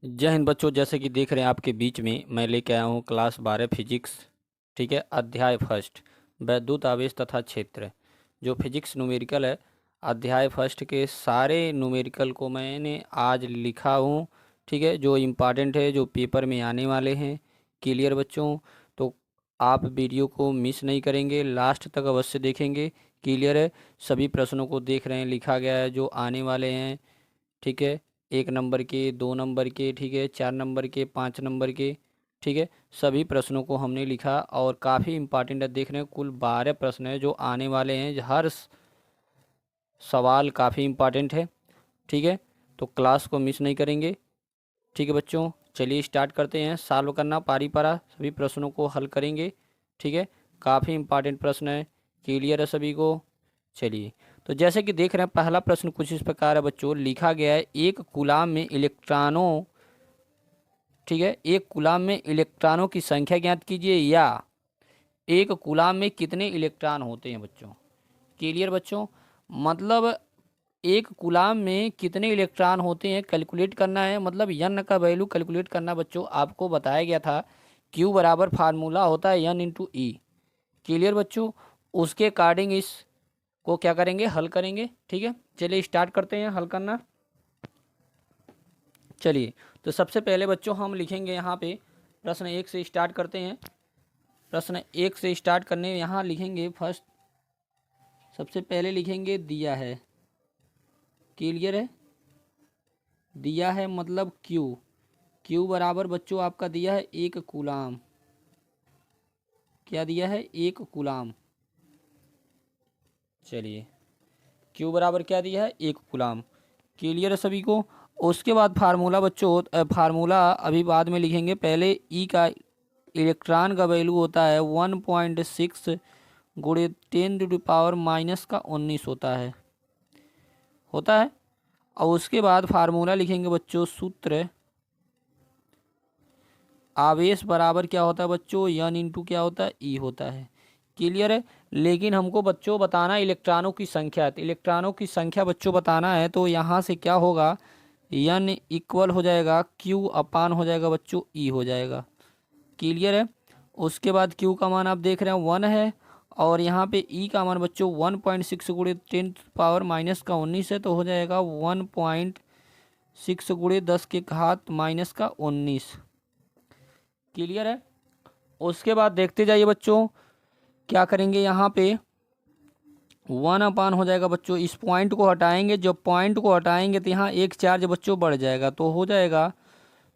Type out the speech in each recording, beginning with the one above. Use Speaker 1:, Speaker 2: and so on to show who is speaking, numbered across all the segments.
Speaker 1: जय हिंद बच्चों, जैसे कि देख रहे हैं आपके बीच में मैं लेके आया हूँ क्लास 12 फिजिक्स। ठीक है, अध्याय फर्स्ट वैद्युत आवेश तथा क्षेत्र। जो फिजिक्स न्यूमेरिकल है, अध्याय फर्स्ट के सारे न्यूमेरिकल को मैंने आज लिखा हूँ। ठीक है, जो इम्पॉर्टेंट है, जो पेपर में आने वाले हैं। क्लियर बच्चों? तो आप वीडियो को मिस नहीं करेंगे, लास्ट तक अवश्य देखेंगे। क्लियर है? सभी प्रश्नों को देख रहे हैं, लिखा गया है जो आने वाले हैं। ठीक है, 1 नंबर के, 2 नंबर के, ठीक है, 4 नंबर के, 5 नंबर के। ठीक है, सभी प्रश्नों को हमने लिखा और काफ़ी इंपॉर्टेंट है। देख रहे हैं कुल 12 प्रश्न है जो आने वाले हैं। हर सवाल काफ़ी इंपॉर्टेंट है। ठीक है, तो क्लास को मिस नहीं करेंगे। ठीक है बच्चों, चलिए स्टार्ट करते हैं। सॉल्व करना पारी पारा सभी प्रश्नों को हल करेंगे। ठीक है, काफ़ी इंपॉर्टेंट प्रश्न है। क्लियर है सभी को? चलिए, तो जैसे कि देख रहे हैं पहला प्रश्न कुछ इस प्रकार है बच्चों। लिखा गया है एक कूलाम में इलेक्ट्रॉनों, ठीक है, एक कूलाम में इलेक्ट्रॉनों की संख्या ज्ञात कीजिए, या एक कूलाम में कितने इलेक्ट्रॉन होते हैं बच्चों। क्लियर बच्चों? मतलब एक कूलाम में कितने इलेक्ट्रॉन होते हैं कैलकुलेट करना है। मतलब यन का वैल्यू कैलकुलेट करना बच्चों। आपको बताया गया था क्यू बराबर फार्मूला होता है यन इंटू ई। क्लियर बच्चों? उसके अकॉर्डिंग इस को क्या करेंगे, हल करेंगे। ठीक है, चलिए स्टार्ट करते हैं हल करना। चलिए, तो सबसे पहले बच्चों हम लिखेंगे यहाँ पे प्रश्न 1 से स्टार्ट करते हैं। प्रश्न 1 से स्टार्ट करने यहाँ लिखेंगे फर्स्ट, सबसे पहले लिखेंगे दिया है। क्लियर है? दिया है मतलब क्यू। क्यू बराबर बच्चों आपका दिया है 1 कूलाम। क्या दिया है? 1 कूलाम। चलिए, क्यू बराबर क्या दिया है? 1 कूलाम। क्लियर है सभी को? उसके बाद फार्मूला बच्चों, फार्मूला अभी बाद में लिखेंगे। पहले ई का इलेक्ट्रॉन का वैल्यू होता है 1.6 गुणे 10⁻⁻19 होता है। और उसके बाद फार्मूला लिखेंगे बच्चों, सूत्र आवेश बराबर क्या होता है बच्चों? यन इंटू क्या होता है? ई होता है। क्लियर है? लेकिन हमको बच्चों बताना इलेक्ट्रॉनों की संख्या है। तो इलेक्ट्रॉनों की संख्या बच्चों बताना है, तो यहाँ से क्या होगा, यन इक्वल हो जाएगा क्यू अपान हो जाएगा बच्चों ई हो जाएगा। क्लियर है? उसके बाद क्यू का मान आप देख रहे हैं 1 है, और यहाँ पे ई का मान बच्चों 1.6 गुणे 10⁻⁻19 है, तो हो जाएगा 1.6 गुणे 10⁻⁻19। क्लियर है? उसके बाद देखते जाइए बच्चों, क्या करेंगे यहाँ पे 1 अपान हो जाएगा बच्चों, इस पॉइंट को हटाएंगे। जब पॉइंट को हटाएंगे तो यहाँ एक चार्ज बच्चों बढ़ जाएगा, तो हो जाएगा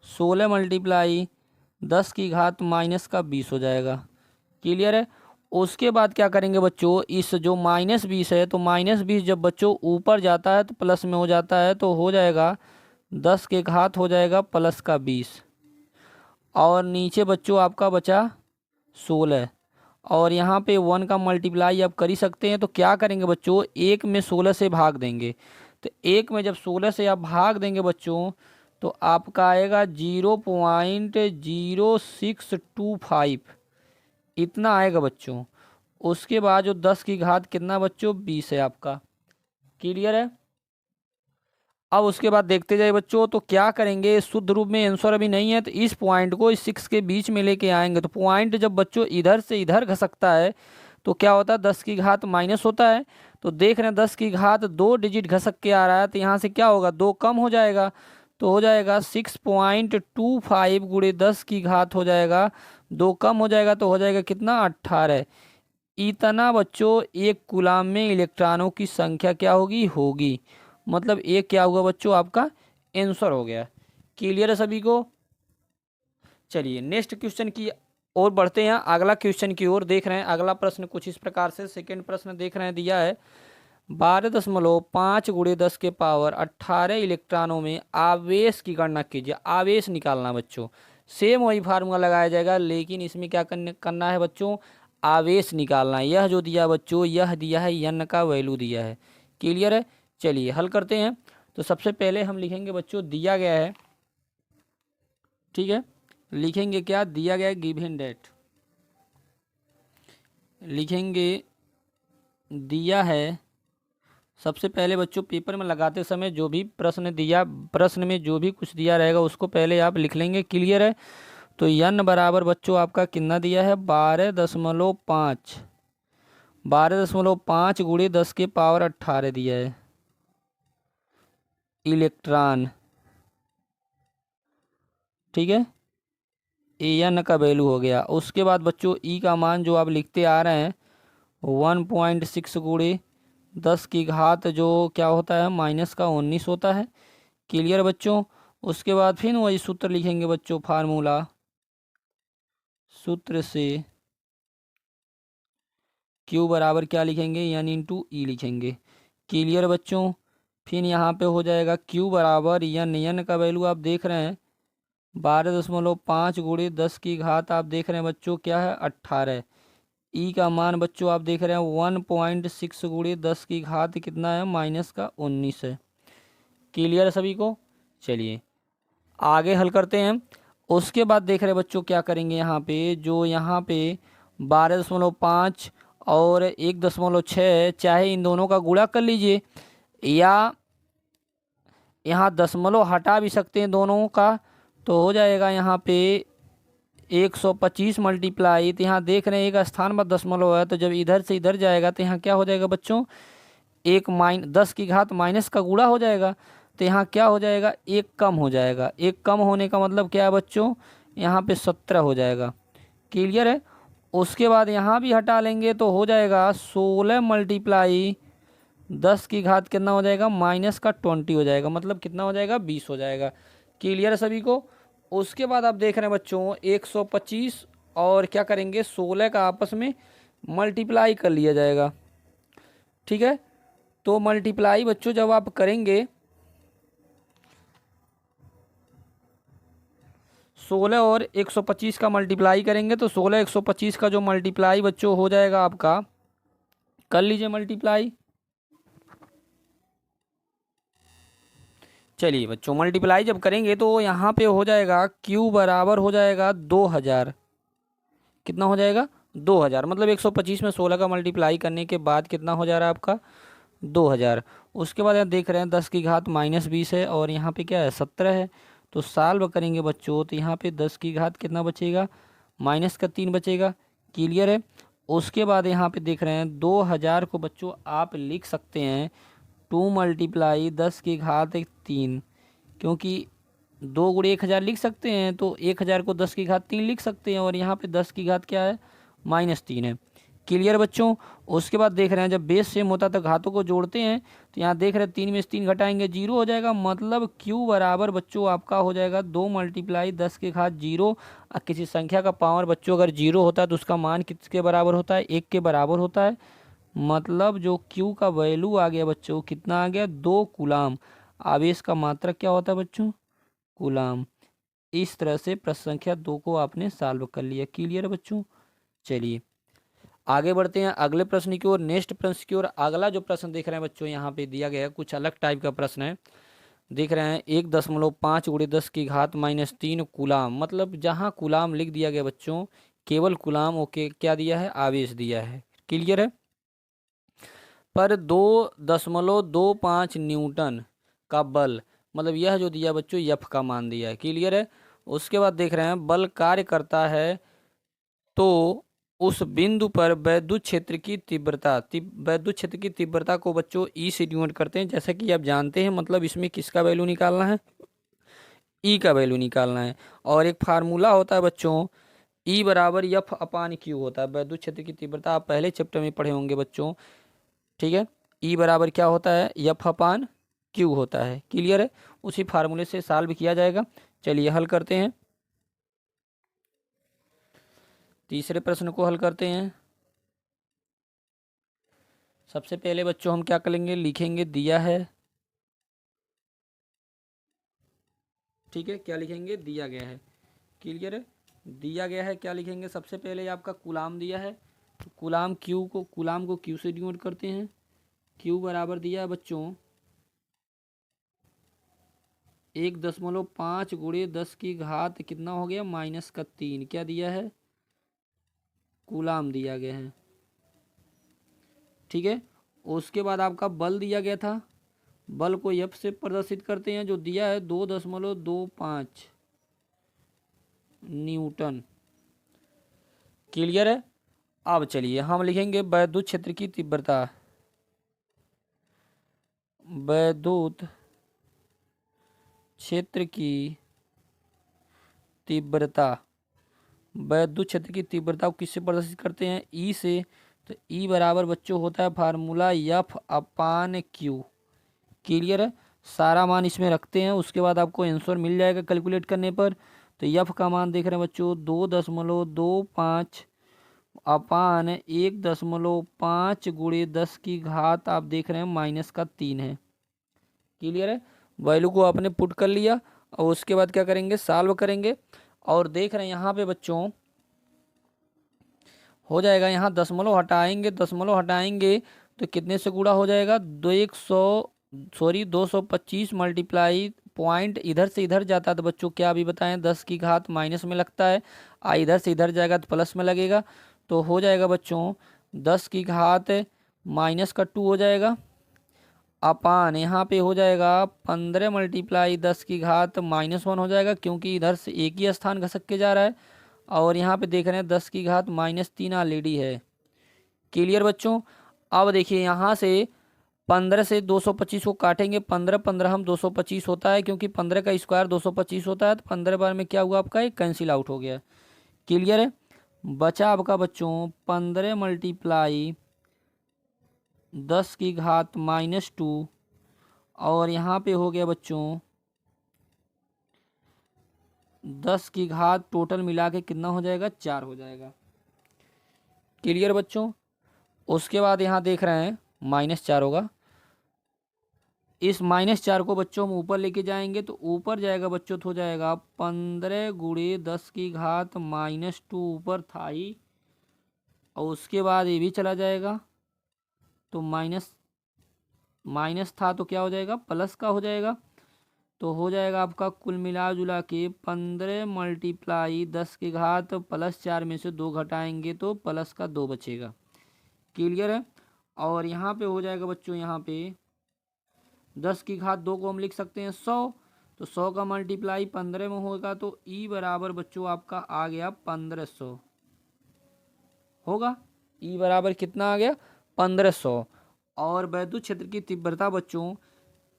Speaker 1: 16 मल्टीप्लाई 10⁻⁻20 हो जाएगा। क्लियर है? उसके बाद क्या करेंगे बच्चों, इस जो -20 है, तो -20 जब बच्चों ऊपर जाता है तो प्लस में हो जाता है, तो हो जाएगा 10 हो जाएगा +20। और नीचे बच्चों आपका बचा 16। और यहाँ पे 1 का मल्टीप्लाई आप कर ही सकते हैं। तो क्या करेंगे बच्चों, 1 में 16 से भाग देंगे। तो 1 में जब 16 से आप भाग देंगे बच्चों, तो आपका आएगा 0.0625, इतना आएगा बच्चों। उसके बाद जो 10 कितना बच्चों? 20 है आपका। क्लियर है? अब उसके बाद देखते जाए बच्चों, तो क्या करेंगे, शुद्ध रूप में आंसर अभी नहीं है, तो इस पॉइंट को इस 6 के बीच में लेके आएंगे। तो पॉइंट जब बच्चों इधर से इधर घसकता है, तो क्या होता है, 10 माइनस होता है। तो देख रहे हैं 10 2 डिजिट घसक के आ रहा है, तो यहाँ से क्या होगा, 2 कम हो जाएगा। तो हो जाएगा 6.25 गुणे 10 हो जाएगा, 2 कम हो जाएगा, तो हो जाएगा कितना, 18। इतना बच्चों एक कूलाम में इलेक्ट्रॉनों की संख्या क्या होगी। मतलब एक क्या हुआ बच्चों, आपका आंसर हो गया। क्लियर है सभी को? चलिए नेक्स्ट क्वेश्चन की ओर बढ़ते हैं। अगला क्वेश्चन की ओर देख रहे हैं। अगला प्रश्न कुछ इस प्रकार से, सेकंड प्रश्न देख रहे हैं, दिया है 12.5 गुणे 10⁻18 इलेक्ट्रॉनों में आवेश की गणना कीजिए। आवेश निकालना बच्चों, सेम वही फार्मूला लगाया जाएगा, लेकिन इसमें क्या करना है बच्चों, आवेश निकालना है। यह जो दिया बच्चों, यह दिया है यन का वैल्यू दिया है। क्लियर है? चलिए हल करते हैं। तो सबसे पहले हम लिखेंगे बच्चों, दिया गया है, ठीक है, लिखेंगे क्या, दिया गया है गिवन डेट, लिखेंगे दिया है सबसे पहले बच्चों पेपर में लगाते समय जो भी प्रश्न में जो भी कुछ दिया रहेगा उसको पहले आप लिख लेंगे। क्लियर है? तो n बराबर बच्चों आपका कितना दिया है? 12.5। 12.5 गुणे 10 के पावर 18 दिया है इलेक्ट्रॉन। ठीक है, एन का वैल्यू हो गया। उसके बाद बच्चों ई का मान जो आप लिखते आ रहे हैं 1.6 गुणे 10 की घात जो क्या होता है -19 होता है। क्लियर बच्चों? उसके बाद फिर वही सूत्र लिखेंगे बच्चों, फार्मूला सूत्र से Q बराबर क्या लिखेंगे? n इंटू ई लिखेंगे। क्लियर बच्चों? फिर यहाँ पे हो जाएगा Q बराबर n का वैल्यू आप देख रहे हैं 12.5 गुणे 10 की घात आप देख रहे हैं बच्चों क्या है 18। ई का मान बच्चों आप देख रहे हैं 1.6 गुणे 10 की घात कितना है -19 है। क्लियर है सभी को? चलिए आगे हल करते हैं। उसके बाद देख रहे हैं बच्चों क्या करेंगे, यहाँ पे 12.5 और 1.6 चाहे इन दोनों का गुणा कर लीजिए या यहाँ दशमलव हटा भी सकते हैं दोनों का, तो हो जाएगा यहाँ पे 125 मल्टीप्लाई। तो यहाँ देख रहे हैं एक स्थान पर दशमलव है, तो जब इधर से इधर जाएगा तो यहाँ क्या हो जाएगा बच्चों 10 की घात माइनस का गुणा हो जाएगा। तो यहाँ क्या हो जाएगा? 1 कम हो जाएगा। 1 कम होने का मतलब क्या है बच्चों? यहाँ पे 17 हो जाएगा। क्लियर है? उसके बाद यहाँ भी हटा लेंगे तो हो जाएगा 16 मल्टीप्लाई 10 की घात कितना हो जाएगा -20 हो जाएगा, मतलब कितना हो जाएगा 20 हो जाएगा। क्लियर है सभी को? उसके बाद आप देख रहे हैं बच्चों 125 और क्या करेंगे 16 का आपस में मल्टीप्लाई कर लिया जाएगा। ठीक है, तो मल्टीप्लाई बच्चों जब आप करेंगे 16 और 125 का मल्टीप्लाई करेंगे तो 16 125 का जो मल्टीप्लाई बच्चों हो जाएगा आपका, कर लीजिए मल्टीप्लाई। चलिए बच्चों मल्टीप्लाई जब करेंगे तो यहाँ पे हो जाएगा Q बराबर हो जाएगा 2000। कितना हो जाएगा? 2000। मतलब 125 में 16 का मल्टीप्लाई करने के बाद कितना हो जा रहा है आपका 2000। उसके बाद यहाँ देख रहे हैं 10 की घात -20 है और यहाँ पे क्या है 17 है, तो सॉल्व करेंगे बच्चों तो यहाँ पे 10 की घात कितना बचेगा -3 बचेगा। क्लियर है? उसके बाद यहाँ पे देख रहे हैं 2000 को बच्चों आप लिख सकते हैं 2 मल्टीप्लाई 10 की घात 3, क्योंकि 2 गुणे 1000 लिख सकते हैं तो 1000 को 10 की घात 3 लिख सकते हैं और यहाँ पे 10 की घात क्या है -3 है। क्लियर बच्चों? उसके बाद देख रहे हैं जब बेस सेम होता है तो घातों को जोड़ते हैं, तो यहाँ देख रहे हैं 3 में से 3 घटाएंगे 0 हो जाएगा। मतलब Q बराबर बच्चों आपका हो जाएगा 2 मल्टीप्लाई 10 की घात 0। किसी संख्या का पावर बच्चों अगर 0 होता है तो उसका मान किसके बराबर होता है? 1 के बराबर होता है। मतलब जो Q का वैल्यू आ गया बच्चों कितना आ गया 2 कूलाम। आवेश का मात्रक क्या होता है बच्चों? कूलाम। इस तरह से प्रश्न संख्या 2 को आपने सॉल्व कर लिया। क्लियर है बच्चों? चलिए आगे बढ़ते हैं अगले प्रश्न की ओर, नेक्स्ट प्रश्न की ओर। अगला जो प्रश्न देख रहे हैं बच्चों यहाँ पे दिया गया है कुछ अलग टाइप का प्रश्न है। देख रहे हैं 1.5 गुणे 10 की घात -3 कूलाम। मतलब जहाँ कूलाम लिख दिया गया बच्चों केवल कूलाम ओके क्या दिया है? आवेश दिया है। क्लियर है? पर 2.25 न्यूटन का बल, मतलब यह जो दिया बच्चों यफ का मान दिया है। क्लियर है? उसके बाद देख रहे हैं बल कार्य करता है तो उस बिंदु पर वैद्युत क्षेत्र की तीव्रता को बच्चों ई से डिनोट करते हैं, जैसा कि आप जानते हैं। मतलब इसमें किसका वैल्यू निकालना है? ई का वैल्यू निकालना है। और एक फार्मूला होता है बच्चों ई बराबर एफ अपान क्यू होता है। वैद्युत क्षेत्र की तीव्रता आप पहले चैप्टर में पढ़े होंगे बच्चों। ठीक है, ई बराबर क्या होता है? एफ अपान क्यू होता है। क्लियर है? उसी फार्मूले से सॉल्व किया जाएगा। चलिए हल करते हैं, तीसरे प्रश्न को हल करते हैं। सबसे पहले बच्चों हम क्या करेंगे? लिखेंगे दिया है। ठीक है, क्या लिखेंगे? दिया गया है। क्लियर है? दिया गया है क्या लिखेंगे? सबसे पहले आपका कूलाम दिया है तो कूलाम को क्यू से डिनोट करते हैं। क्यू बराबर दिया है बच्चों 1.5 गुणे 10 की घात कितना हो गया -3। क्या दिया है? कूलाम दिया गया है। ठीक है, उसके बाद आपका बल दिया गया था, बल को एफ से प्रदर्शित करते हैं जो दिया है 2.25 न्यूटन। क्लियर है। अब चलिए हम लिखेंगे वैद्युत क्षेत्र की तीव्रता। वैद्युत क्षेत्र की तीव्रता, वैद्युत क्षेत्र की तीव्रता को किससे प्रदर्शित करते हैं? ई से। तो ई बराबर बच्चों होता है फार्मूला एफ अपान क्यू। क्लियर है। सारा मान इसमें रखते हैं, उसके बाद आपको आंसर मिल जाएगा कैलकुलेट करने पर। तो एफ का मान देख रहे हैं बच्चों 2.25 अपान 1.5 गुणे 10 की घात आप देख रहे हैं -3 है। क्लियर है। वैल्यू को आपने पुट कर लिया और उसके बाद क्या करेंगे, सॉल्व करेंगे। और देख रहे हैं यहाँ पे बच्चों हो जाएगा, यहाँ दशमलव हटाएंगे, दशमलव हटाएंगे तो कितने से गुणा हो जाएगा, 225 मल्टीप्लाई पॉइंट इधर से इधर जाता है तो बच्चों क्या अभी बताएं 10 की घात माइनस में लगता है, इधर से इधर जाएगा तो प्लस में लगेगा। तो हो जाएगा बच्चों 10 की घात -2 हो जाएगा अपान यहाँ पे हो जाएगा 15 मल्टीप्लाई 10 की घात -1 हो जाएगा, क्योंकि इधर से एक ही स्थान घसक के जा रहा है। और यहाँ पे देख रहे हैं 10 की घात -3 ऑलरेडी है। क्लियर बच्चों। अब देखिए यहाँ से 15 से 225 को काटेंगे, 15 15 हम 225 होता है, क्योंकि 15 का स्क्वायर 225 होता है। तो 15 बार में क्या हुआ आपका, एक कैंसिल आउट हो गया। क्लियर है। बचा आपका बच्चों 15 मल्टीप्लाई 10 की घात -2 और यहाँ पे हो गया बच्चों 10 की घात टोटल मिला के कितना हो जाएगा, 4 हो जाएगा। क्लियर बच्चों। उसके बाद यहाँ देख रहे हैं -4 होगा। इस -4 को बच्चों हम ऊपर लेके जाएंगे तो ऊपर जाएगा बच्चों तो हो जाएगा 15 गुणे 10 की घात -2 ऊपर था ही, और उसके बाद ये भी चला जाएगा तो माइनस था तो क्या हो जाएगा, प्लस का हो जाएगा। तो हो जाएगा आपका कुल मिला जुला के 15 मल्टीप्लाई 10 की घात +4 में से 2 घटाएंगे तो +2 बचेगा। क्लियर है। और यहाँ पे हो जाएगा बच्चों, यहाँ पे 10 की घात 2 को हम लिख सकते हैं 100। तो 100 का मल्टीप्लाई 15 में होगा तो ई बराबर बच्चों आपका आ गया 1500 होगा। ई बराबर कितना आ गया, 1500। और वैद्युत क्षेत्र की तीव्रता बच्चों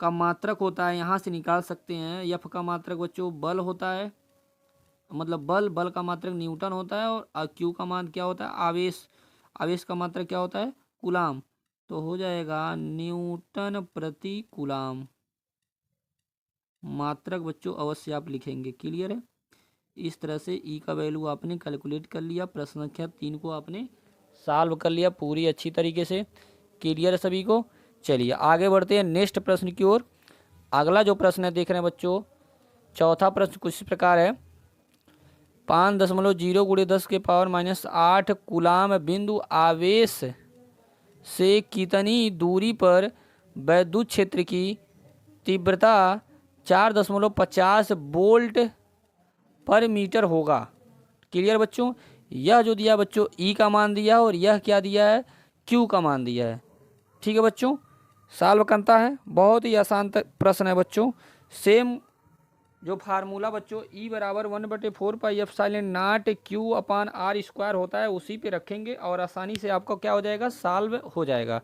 Speaker 1: का मात्रक होता है, यहाँ से निकाल सकते हैं। एफ का मात्रक बच्चों बल होता है, मतलब बल का मात्रक न्यूटन होता है। और क्यू का मान क्या होता है, आवेश। आवेश का मात्रक क्या होता है, कूलाम। तो हो जाएगा न्यूटन प्रति कूलाम। मात्रक बच्चों अवश्य आप लिखेंगे। क्लियर है। इस तरह से ई का वैल्यू आपने कैलकुलेट कर लिया, प्रश्न संख्या 3 को आपने सॉल्व कर लिया पूरी अच्छी तरीके से। क्लियर है सभी को। चलिए आगे बढ़ते हैं नेक्स्ट प्रश्न की ओर। अगला जो प्रश्न है देख रहे हैं बच्चों, चौथा प्रश्न कुछ इस प्रकार है, 5.0 गुणे 10 के पावर -8 कूलाम बिंदु आवेश से कितनी दूरी पर वैद्युत क्षेत्र की तीव्रता 4.50 वोल्ट पर मीटर होगा। क्लियर बच्चों। यह जो दिया बच्चों ई का मान दिया है और यह क्या दिया है, क्यू का मान दिया है। ठीक है बच्चों, सॉल्व करता है। बहुत ही आसान प्रश्न है बच्चों। सेम जो फार्मूला बच्चों ई बराबर 1/4πε0 क्यू अपान आर स्क्वायर होता है उसी पे रखेंगे और आसानी से आपका क्या हो जाएगा, सॉल्व हो जाएगा।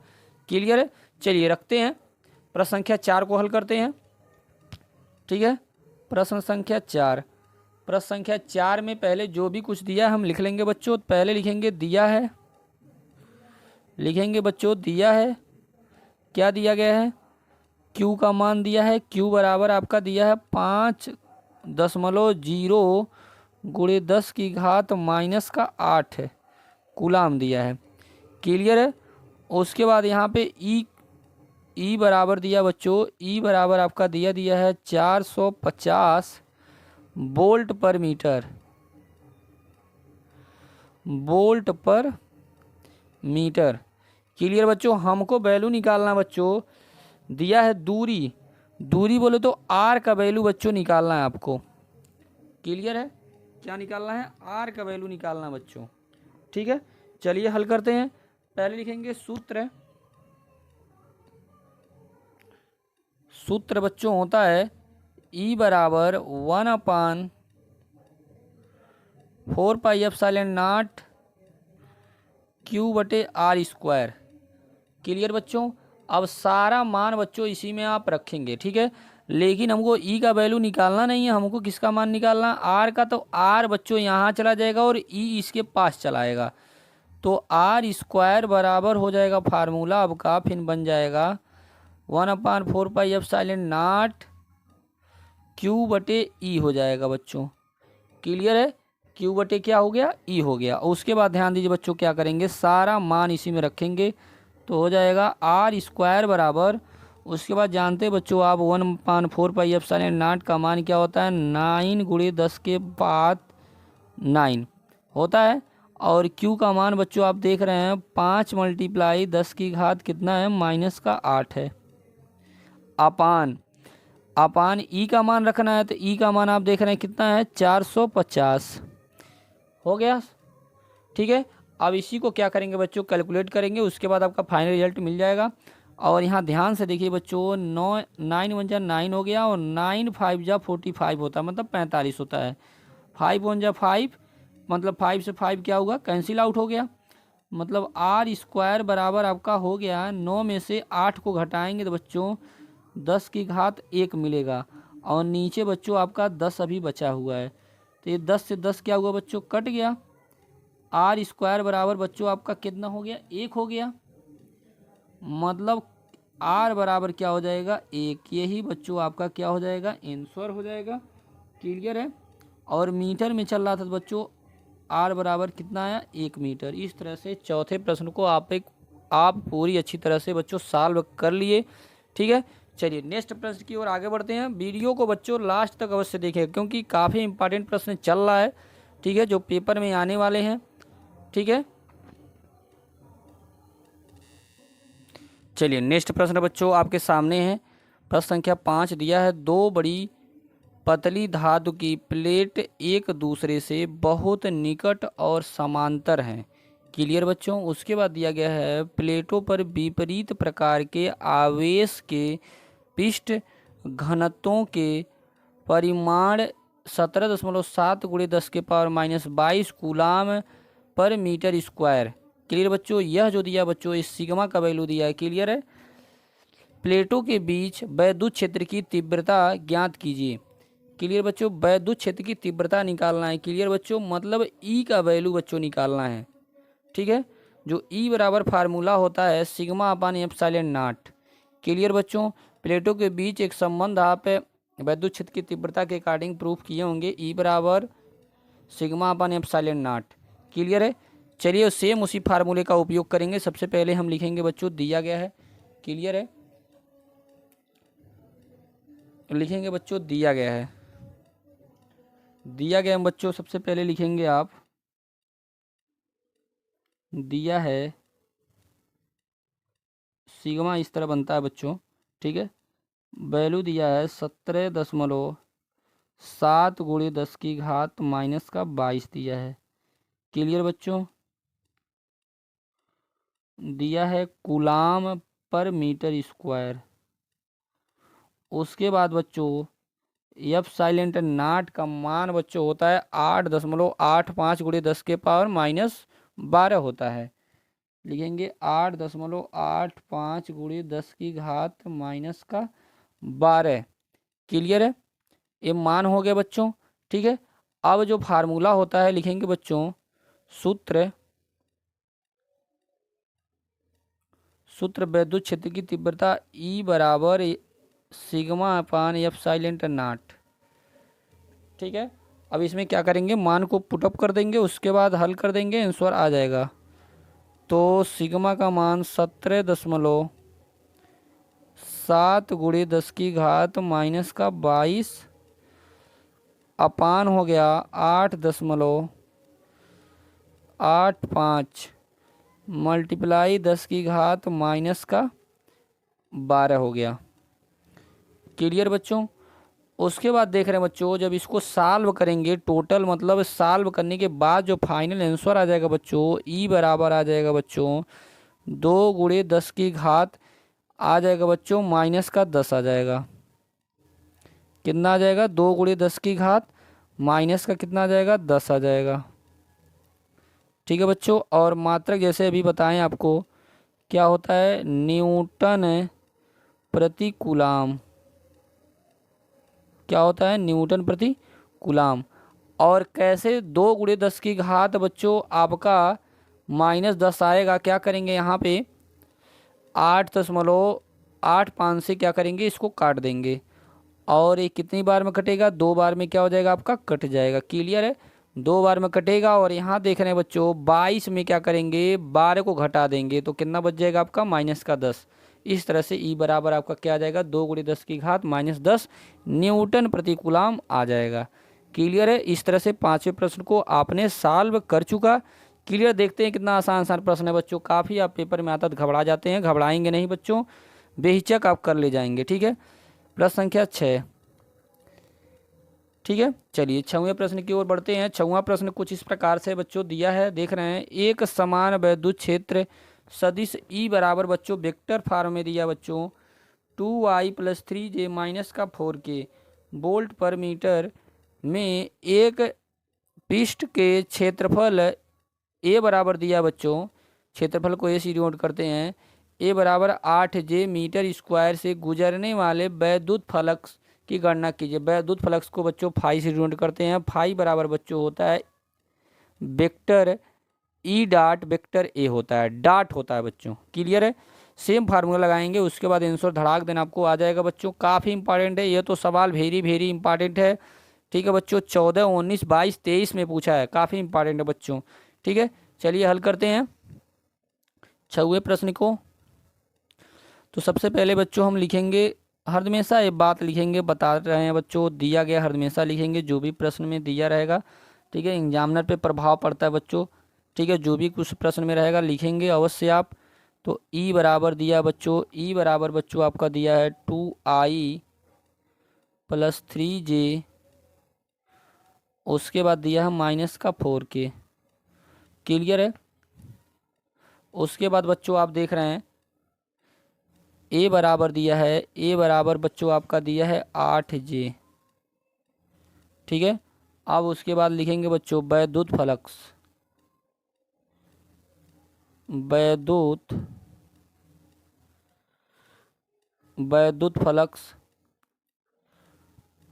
Speaker 1: क्लियर है। चलिए रखते हैं, प्रश्न संख्या 4 को हल करते हैं। ठीक है। प्रश्न संख्या 4, प्रश्न संख्या 4 में पहले जो भी कुछ दिया है हम लिख लेंगे बच्चों। पहले लिखेंगे दिया है, लिखेंगे बच्चों दिया है, क्या दिया गया है, Q का मान दिया है। Q बराबर आपका दिया है 5.0 गुणे 10 की घात -8 है, कूलाम दिया है। क्लियर है। उसके बाद यहाँ पे ई बराबर दिया बच्चों, ई बराबर आपका दिया है 450 वोल्ट पर मीटर, वोल्ट पर मीटर। क्लियर बच्चों। हमको वैल्यू निकालना बच्चों, दिया है दूरी, दूरी बोले तो आर का वैल्यू बच्चों निकालना है आपको। क्लियर है। क्या निकालना है, आर का वैल्यू निकालना बच्चों। ठीक है। चलिए हल करते हैं। पहले लिखेंगे सूत्र, सूत्र बच्चों होता है ई बराबर 1/4πε0 क्यू बटे आर स्क्वायर। क्लियर बच्चों। अब सारा मान बच्चों इसी में आप रखेंगे, ठीक है। लेकिन हमको ई का वैल्यू निकालना नहीं है, हमको किसका मान निकालना, आर का। तो आर बच्चों यहाँ चला जाएगा और ई इसके पास चलाएगा, तो आर स्क्वायर बराबर हो जाएगा फार्मूला अब का, फिर बन जाएगा 1/4πε0 क्यू बटे ई हो जाएगा बच्चों। क्लियर है। क्यू बटे क्या हो गया, ई हो गया। और उसके बाद ध्यान दीजिए बच्चों, क्या करेंगे, सारा मान इसी में रखेंगे, तो हो जाएगा आर स्क्वायर बराबर, उसके बाद जानते हैं बच्चों आप 1/4πε0 का मान क्या होता है, 9 × 10⁻9 होता है। और क्यू का मान बच्चों आप देख रहे हैं 5 × 10⁻⁸ कितना है, -8 है। अपान ई का मान रखना है, तो ई का मान आप देख रहे हैं कितना है, 450 हो गया, ठीक है। अब इसी को क्या करेंगे बच्चों, कैलकुलेट करेंगे, उसके बाद आपका फाइनल रिजल्ट मिल जाएगा। और यहाँ ध्यान से देखिए बच्चों, 9 1 जा 9 हो गया, और 9 5 जा 45 होता है, मतलब 45 होता है। 5 1 जा 5, मतलब 5 से 5 क्या होगा, कैंसिल आउट हो गया। मतलब आर स्क्वायर बराबर आपका हो गया, 9 में से 8 को घटाएंगे तो बच्चों 10⁻1 मिलेगा, और नीचे बच्चों आपका 10 अभी बचा हुआ है, तो ये 10 से 10 क्या हुआ बच्चों, कट गया। आर स्क्वायर बराबर बच्चों आपका कितना हो गया, 1 हो गया। मतलब आर बराबर क्या हो जाएगा, 1। यही बच्चों आपका क्या हो जाएगा, आंसर हो जाएगा। क्लियर है। और मीटर में चल रहा था बच्चों, आर बराबर कितना आया, 1 मीटर। इस तरह से चौथे प्रश्न को आप पूरी अच्छी तरह से बच्चों सॉल्व कर लिए, ठीक है। चलिए नेक्स्ट प्रश्न की ओर आगे बढ़ते हैं। वीडियो को बच्चों लास्ट तक अवश्य देखें, क्योंकि काफ़ी इंपॉर्टेंट प्रश्न चल रहा है, ठीक है, जो पेपर में आने वाले हैं, ठीक है। चलिए नेक्स्ट प्रश्न बच्चों आपके सामने है। प्रश्न संख्या 5 दिया है, 2 बड़ी पतली धातु की प्लेट एक दूसरे से बहुत निकट और समांतर हैं। क्लियर बच्चों। उसके बाद दिया गया है, प्लेटों पर विपरीत प्रकार के आवेश के पृष्ठ घनत्वों के परिमाण 17.7 × 10⁻22 कूलाम पर मीटर स्क्वायर। क्लियर बच्चों। यह जो दिया बच्चों, इस सिग्मा का वैल्यू दिया है। क्लियर है। प्लेटों के बीच वैद्युत क्षेत्र की तीव्रता ज्ञात कीजिए। क्लियर बच्चों। वैद्युत क्षेत्र की तीव्रता निकालना है। क्लियर बच्चों। मतलब ई का वैल्यू बच्चों निकालना है, ठीक है। जो ई बराबर फार्मूला होता है σ/ε0। क्लियर बच्चों। प्लेटों के बीच एक संबंध आप वैद्युत क्षेत्र की तीव्रता के अकॉर्डिंग प्रूफ किए होंगे, ई बराबर σ/ε0। क्लियर है। चलिए सेम उसी फार्मूले का उपयोग करेंगे। सबसे पहले हम लिखेंगे बच्चों, दिया गया है। क्लियर है। लिखेंगे बच्चों, दिया गया है। दिया गया है बच्चों, सबसे पहले लिखेंगे आप, दिया है सिग्मा इस तरह बनता है बच्चों, ठीक है। वैल्यू दिया है 17.7 × 10⁻⁻22 दिया है। क्लियर बच्चों। दिया है कूलाम पर मीटर स्क्वायर। उसके बाद बच्चों ε0 का मान बच्चों होता है 8.85 × 10⁻12 होता है। लिखेंगे 8.85 × 10⁻12। क्लियर है। ये मान हो गया बच्चों, ठीक है। अब जो फार्मूला होता है लिखेंगे बच्चों, सूत्र वैद्युत क्षेत्र की तीव्रता ई बराबर σ/ε0। ठीक है। अब इसमें क्या करेंगे, मान को पुटअप कर देंगे, उसके बाद हल कर देंगे, आंसर आ जाएगा। तो सिग्मा का मान 17.7 × 10⁻22 अपान हो गया 8.85 मल्टीप्लाई 10⁻12 हो गया। क्लियर बच्चों। उसके बाद देख रहे हैं बच्चों, जब इसको सॉल्व करेंगे टोटल, मतलब सॉल्व करने के बाद जो फाइनल आंसर आ जाएगा बच्चों, ई बराबर आ जाएगा बच्चों 2 × 10 आ जाएगा बच्चों -10 आ जाएगा। कितना आ जाएगा, 2 गुणे 10 की घात माइनस का कितना आ जाएगा, 10 आ जाएगा। ठीक है बच्चों, और मात्रक जैसे अभी बताएं आपको क्या होता है, न्यूटन प्रति कूलाम। क्या होता है, न्यूटन प्रति कूलाम। और कैसे 2 गुणे 10 की घात बच्चों आपका -10 आएगा, क्या करेंगे यहाँ पे 8.85 से क्या करेंगे, इसको काट देंगे। और ये कितनी बार में कटेगा, 2 बार में क्या हो जाएगा आपका, कट जाएगा। क्लियर है, 2 बार में कटेगा। और यहाँ देख रहे हैं बच्चों 22 में क्या करेंगे, 12 को घटा देंगे तो कितना बच जाएगा आपका, -10। इस तरह से ई बराबर आपका क्या आ जाएगा, 2 गुणे 10 की घात -10 न्यूटन प्रति कूलाम आ जाएगा। क्लियर है, इस तरह से 5वें प्रश्न को आपने सॉल्व कर चुका। क्लियर, देखते हैं कितना आसान आसान प्रश्न है बच्चों। काफ़ी आप पेपर में आता तो घबरा जाते हैं, घबराएंगे नहीं बच्चों, बेहिचक आप कर ले जाएंगे। ठीक है, प्रश्न संख्या 6। ठीक है, चलिए 6वें प्रश्न की ओर बढ़ते हैं। 6वां प्रश्न कुछ इस प्रकार से बच्चों दिया है, देख रहे हैं। एक समान वैद्युत क्षेत्र सदिश ई बराबर बच्चों वेक्टर फॉर्म में दिया बच्चों 2i + 3j - 4k वोल्ट पर मीटर में एक पृष्ठ के क्षेत्रफल ए बराबर दिया बच्चों। क्षेत्रफल को ए से डिनोट करते हैं। ए बराबर 8j मीटर स्क्वायर से गुजरने वाले वैद्युत फ्लक्स की गणना कीजिए। वैद्युत फ्लक्स को बच्चों फाई से डिनोट करते हैं। फाई बराबर बच्चों होता है vector E dot vector A होता है, डॉट होता है बच्चों। क्लियर है, सेम फार्मूला लगाएंगे, उसके बाद आंसर धड़ाक देना आपको आ जाएगा बच्चों। काफ़ी इंपॉर्टेंट है ये तो सवाल, वेरी वेरी इंपॉर्टेंट है। ठीक है बच्चों, 14, 19, 22, 23 में पूछा है, काफ़ी इंपॉर्टेंट है बच्चों। ठीक है, चलिए हल करते हैं 6वें प्रश्न को। तो सबसे पहले बच्चों हम लिखेंगे, हर हमेशा ये बात लिखेंगे, बता रहे हैं बच्चों, दिया गया हर हमेशा लिखेंगे जो भी प्रश्न में दिया रहेगा। ठीक है, एग्जामिनर पे प्रभाव पड़ता है बच्चों। ठीक है, जो भी कुछ प्रश्न में रहेगा लिखेंगे अवश्य आप। तो ई बराबर दिया बच्चों, ई बराबर बच्चों आपका दिया है 2i + 3j, उसके बाद दिया है -4k। क्लियर है, उसके बाद बच्चों आप देख रहे हैं ए बराबर दिया है, ए बराबर बच्चों आपका दिया है 8j। ठीक है, अब उसके बाद लिखेंगे बच्चों वैद्युत फ्लक्स, वैद्युत फ्लक्स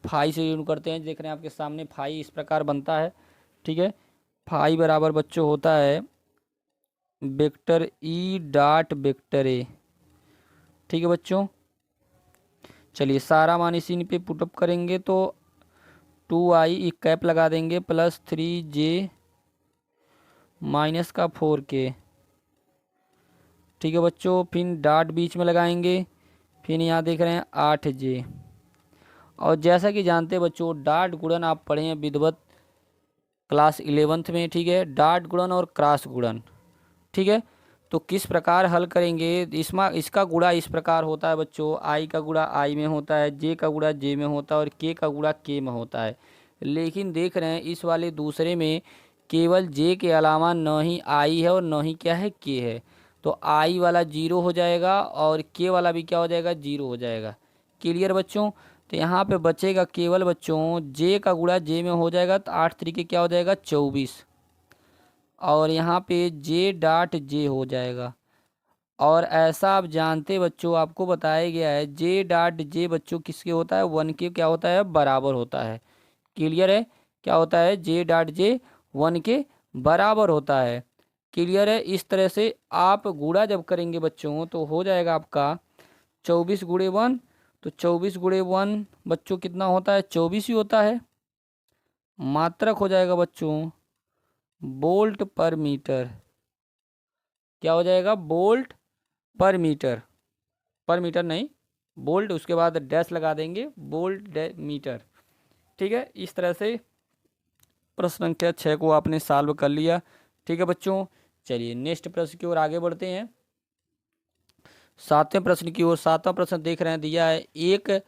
Speaker 1: फाई से यूज करते हैं। देख रहे हैं आपके सामने फाई इस प्रकार बनता है। ठीक है, फाई बराबर बच्चों होता है vector E dot vector A. ठीक है बच्चों, चलिए सारा मान इसी पे पुटअप करेंगे तो 2i एक कैप लगा देंगे + 3j -4k। ठीक है बच्चों, फिर डॉट बीच में लगाएंगे, फिर यहाँ देख रहे हैं 8j। और जैसा कि जानते हैं बच्चों डॉट गुणन आप पढ़े हैं विधिवत क्लास 11th में। ठीक है, डॉट गुणन और क्रॉस गुणन। ठीक है, तो किस प्रकार हल करेंगे, इसका गुणा इस प्रकार होता है बच्चों, आई का गुणा आई में होता है, जे का गुणा जे में होता है और के का गुणा के में होता है। लेकिन देख रहे हैं इस वाले दूसरे में केवल जे के अलावा न ही आई है और न ही क्या है, के है। तो आई वाला 0 हो जाएगा और के वाला भी क्या हो जाएगा, 0 हो जाएगा। क्लियर बच्चों, तो यहाँ पे बचेगा केवल बच्चों जे का गुणा जे में हो जाएगा, तो 8 तरीके क्या हो जाएगा, 24। और यहाँ पे जे डॉट जे हो जाएगा। और ऐसा आप जानते बच्चों, आपको बताया गया है जे डॉट जे बच्चों किसके होता है, 1 के क्या होता है, बराबर होता है। क्लियर है, क्या होता है, जे डॉट जे 1 के बराबर होता है। क्लियर है, इस तरह से आप गुणा जब करेंगे बच्चों तो हो जाएगा आपका 24 गुणे 1। तो 24 गुणे 1 बच्चों कितना होता है, 24 ही होता है। मात्रक हो जाएगा बच्चों वोल्ट पर मीटर। क्या हो जाएगा, वोल्ट पर मीटर, पर मीटर नहीं वोल्ट, उसके बाद डैश लगा देंगे, वोल्ट मीटर। ठीक है, इस तरह से प्रश्न संख्या 6 को आपने सॉल्व कर लिया। ठीक है बच्चों, चलिए नेक्स्ट प्रश्न की ओर आगे बढ़ते हैं, 7वें प्रश्न की ओर। 7वां प्रश्न देख रहे हैं, दिया है एक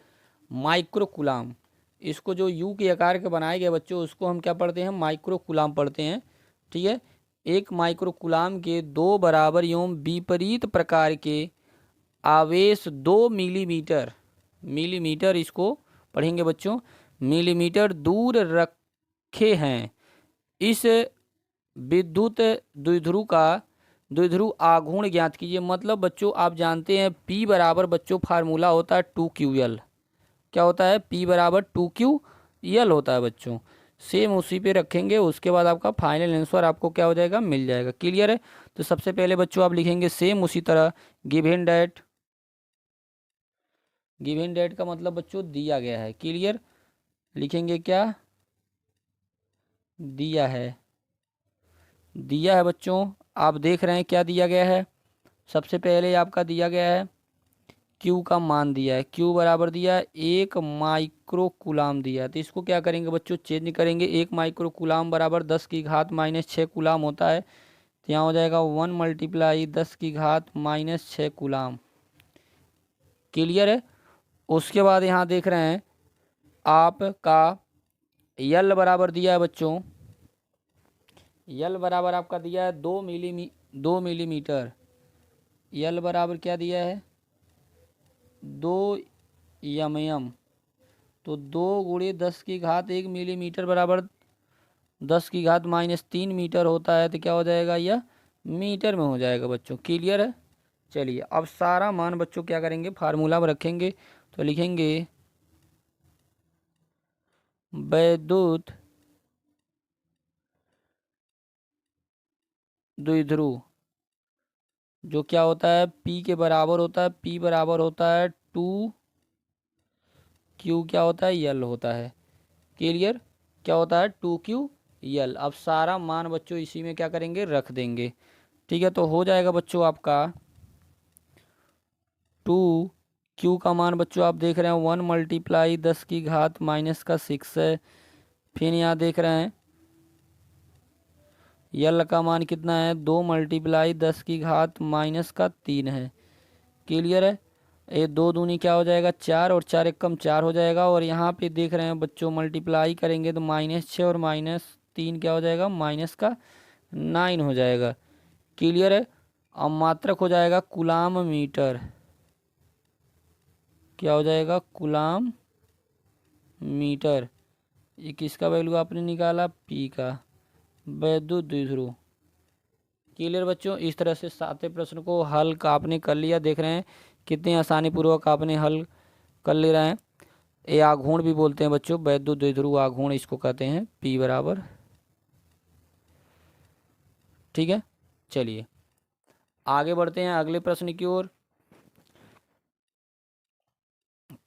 Speaker 1: माइक्रो कूलाम। इसको जो यू के आकार के बनाए गए बच्चों उसको हम क्या पढ़ते हैं, माइक्रो कूलाम पढ़ते हैं। ठीक है, एक माइक्रो कूलाम के 2 बराबर एवं विपरीत प्रकार के आवेश 2 मिलीमीटर इसको पढ़ेंगे बच्चों, मिलीमीटर दूर रखे हैं इस विद्युत द्विध्रुव का द्विध्रुव आघूर्ण ज्ञात कीजिए। मतलब बच्चों आप जानते हैं P बराबर बच्चों फार्मूला होता है 2QL। क्या होता है? P बराबर 2QL होता है बच्चों। सेम उसी पे रखेंगे, उसके बाद आपका फाइनल आंसर आपको क्या हो जाएगा? मिल जाएगा। क्लियर है? तो सबसे पहले बच्चों आप लिखेंगे सेम उसी तरह गिवन डेट। गिवन डेट का मतलब बच्चों दिया गया है। क्लियर? लिखेंगे क्या? दिया है। दिया है बच्चों, आप देख रहे हैं क्या दिया गया है। सबसे पहले आपका दिया गया है Q का मान दिया है। Q बराबर दिया है 1 माइक्रो कूलाम दिया है। तो इसको क्या करेंगे बच्चों? चेंज करेंगे। 1 माइक्रो कूलाम बराबर 10 की घात माइनस 6 कूलाम होता है। तो यहाँ हो जाएगा 1 मल्टीप्लाई 10 की घात माइनस 6 कूलाम। क्लियर है? उसके बाद यहाँ देख रहे हैं आपका यल बराबर दिया है बच्चों। यल बराबर आपका दिया है 2 मिलीमीटर। यल बराबर क्या दिया है? 2 mm। तो 2 गुणे 10 की घात 1 मिलीमीटर बराबर 10 की घात माइनस 3 मीटर होता है। तो क्या हो जाएगा? यह मीटर में हो जाएगा बच्चों। क्लियर है? चलिए अब सारा मान बच्चों क्या करेंगे? फार्मूला में रखेंगे। तो लिखेंगे विद्युत द्विध्रुव जो क्या होता है? P के बराबर होता है। P बराबर होता है 2 Q क्या होता है? यल होता है। क्लियर? क्या होता है? 2QL। अब सारा मान बच्चों इसी में क्या करेंगे? रख देंगे। ठीक है, तो हो जाएगा बच्चों आपका 2Q का मान बच्चों आप देख रहे हैं 1 मल्टीप्लाई 10 की घात माइनस का 6 है। फिर यहाँ देख रहे हैं यल का मान कितना है? 2 मल्टीप्लाई 10 की घात माइनस का 3 है। क्लियर है? ये 2 दूनी क्या हो जाएगा? 4 और 4 एक कम 4 हो जाएगा। और यहाँ पे देख रहे हैं बच्चों मल्टीप्लाई करेंगे तो -6 और -3 क्या हो जाएगा? माइनस का 9 हो जाएगा। क्लियर है? अब मात्रक हो जाएगा कूलाम मीटर। क्या हो जाएगा? Coulomb metre. ये किसका वैल्यू आपने निकाला? P का, विद्युत द्विध्रुव। क्लियर बच्चों? इस तरह से सातवें प्रश्न को हल का आपने कर लिया। देख रहे हैं कितनी आसानी पूर्वक आपने हल कर ले रहे हैं। ये आघूर्ण भी बोलते हैं बच्चों, विद्युत द्विध्रुव आघूर्ण इसको कहते हैं। P बराबर। ठीक है, चलिए आगे बढ़ते हैं अगले प्रश्न की ओर।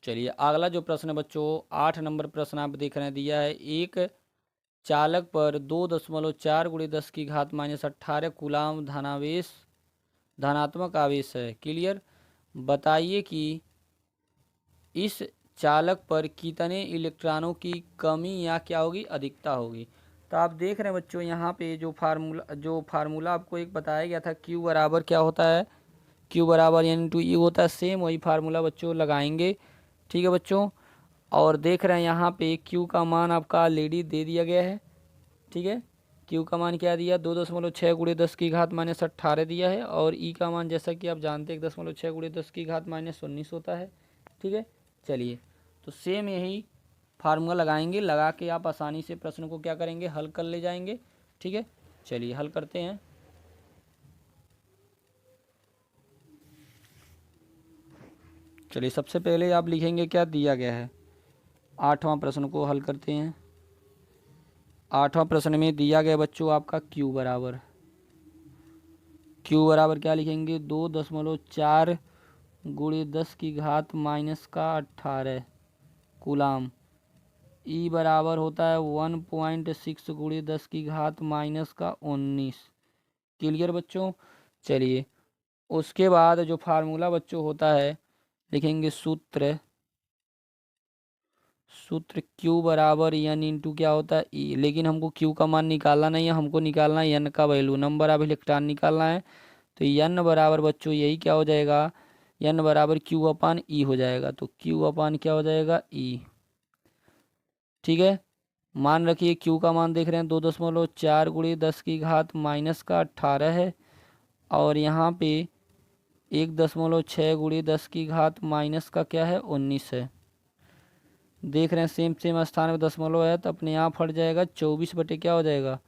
Speaker 1: चलिए अगला जो प्रश्न है बच्चों 8 नंबर प्रश्न आप देख रहे हैं दिया है एक चालक पर 2.4 गुणे 10 की घात -18 कूलाम धनात्मक आवेश है। क्लियर? बताइए कि इस चालक पर कितने इलेक्ट्रॉनों की कमी या क्या होगी? अधिकता होगी। तो आप देख रहे हैं बच्चों यहाँ पे जो फार्मूला आपको एक बताया गया था Q बराबर क्या होता है? Q बराबर N/E होता है। सेम वही फार्मूला बच्चों लगाएंगे। ठीक है बच्चों? और देख रहे हैं यहाँ पे Q का मान आपका ऑलरेडी दे दिया गया है। ठीक है, Q का मान क्या दिया? 2.6 गुणे 10 की घात -18 दिया है। और E का मान जैसा कि आप जानते हैं 1.6 गुणे 10 की घात -19 होता है। ठीक है, चलिए तो सेम यही फार्मूला लगाएंगे। लगा के आप आसानी से प्रश्न को क्या करेंगे? हल कर ले जाएंगे। ठीक है, चलिए हल करते हैं। चलिए सबसे पहले आप लिखेंगे क्या दिया गया है। 8वां प्रश्न को हल करते हैं। 8वां प्रश्न में दिया गया बच्चों आपका Q बराबर क्या लिखेंगे? 2.4 गुणे 10 की घात -18 कूलाम। E बराबर होता है 1.6 गुणे 10 की घात -19। क्लियर बच्चों? चलिए उसके बाद जो फार्मूला बच्चों होता है लिखेंगे सूत्र Q बराबर N/, क्या होता है? E। लेकिन हमको Q का मान निकालना नहीं है, हमको निकालना है N का वैल्यू, नंबर ऑफ इलेक्ट्रॉन निकालना है। तो N बराबर बच्चों यही क्या हो जाएगा? N बराबर Q/E हो जाएगा। तो Q/ क्या हो जाएगा? E। ठीक है, मान रखिए Q का मान देख रहे हैं 2.4 गुणे 10 की घात -18 है। और यहाँ पे 1.6 गुणे 10 की घात माइनस का क्या है? 19 है। देख रहे हैं सेम सेम स्थान में दशमलव है तो अपने आप हट जाएगा, 24 बटे क्या हो जाएगा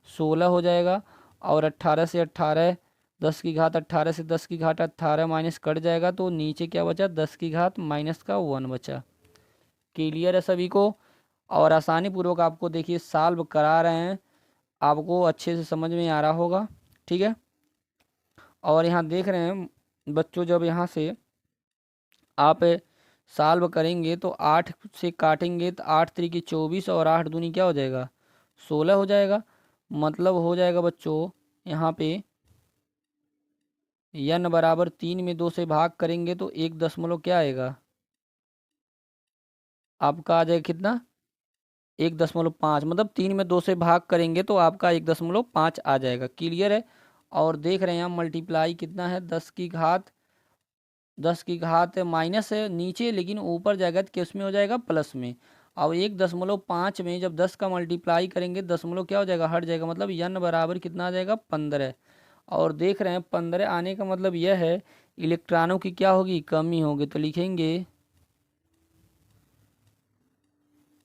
Speaker 1: 16 हो जाएगा। और 18 से 18 10 की घात 18 से 10 की घात 18 माइनस कट जाएगा तो नीचे क्या बचा 10 की घात माइनस का 1 बचा। क्लियर है सभी को। और आसानी पूर्वक आपको देखिए सॉल्व करा रहे हैं, आपको अच्छे से समझ में आ रहा होगा। ठीक है, और यहाँ देख रहे हैं बच्चों जब यहाँ से आप सॉल्व करेंगे तो 8 से काटेंगे तो 8 त्रिकी 24 और 8 दूनी क्या हो जाएगा 16 हो जाएगा। मतलब हो जाएगा बच्चों यहाँ पे n बराबर 3 में 2 से भाग करेंगे तो 1 क्या आएगा आपका आ जाएगा कितना 1.5, मतलब 3 में 2 से भाग करेंगे तो आपका 1.5 आ जाएगा। क्लियर है। और देख रहे हैं हम मल्टीप्लाई कितना है 10 की घात माइनस है नीचे, लेकिन ऊपर जाएगा तो किस में हो जाएगा प्लस में। अब 1.5 में जब 10 का मल्टीप्लाई करेंगे दशमलव क्या हो जाएगा हट जाएगा, मतलब n बराबर कितना आ जाएगा 15। और देख रहे हैं 15 आने का मतलब यह है इलेक्ट्रॉनों की क्या होगी कमी होगी, तो लिखेंगे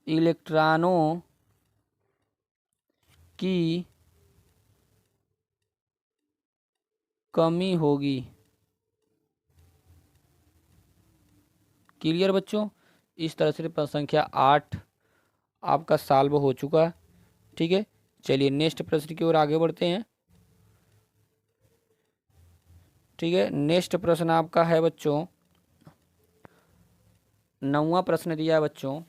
Speaker 1: इलेक्ट्रॉनों की कमी होगी। क्लियर बच्चों। इस तरह से प्रश्न संख्या 8 आपका सॉल्व हो चुका है। ठीक है, चलिए नेक्स्ट प्रश्न की ओर आगे बढ़ते हैं। ठीक है, नेक्स्ट प्रश्न आपका है बच्चों 9वां प्रश्न दिया है बच्चों।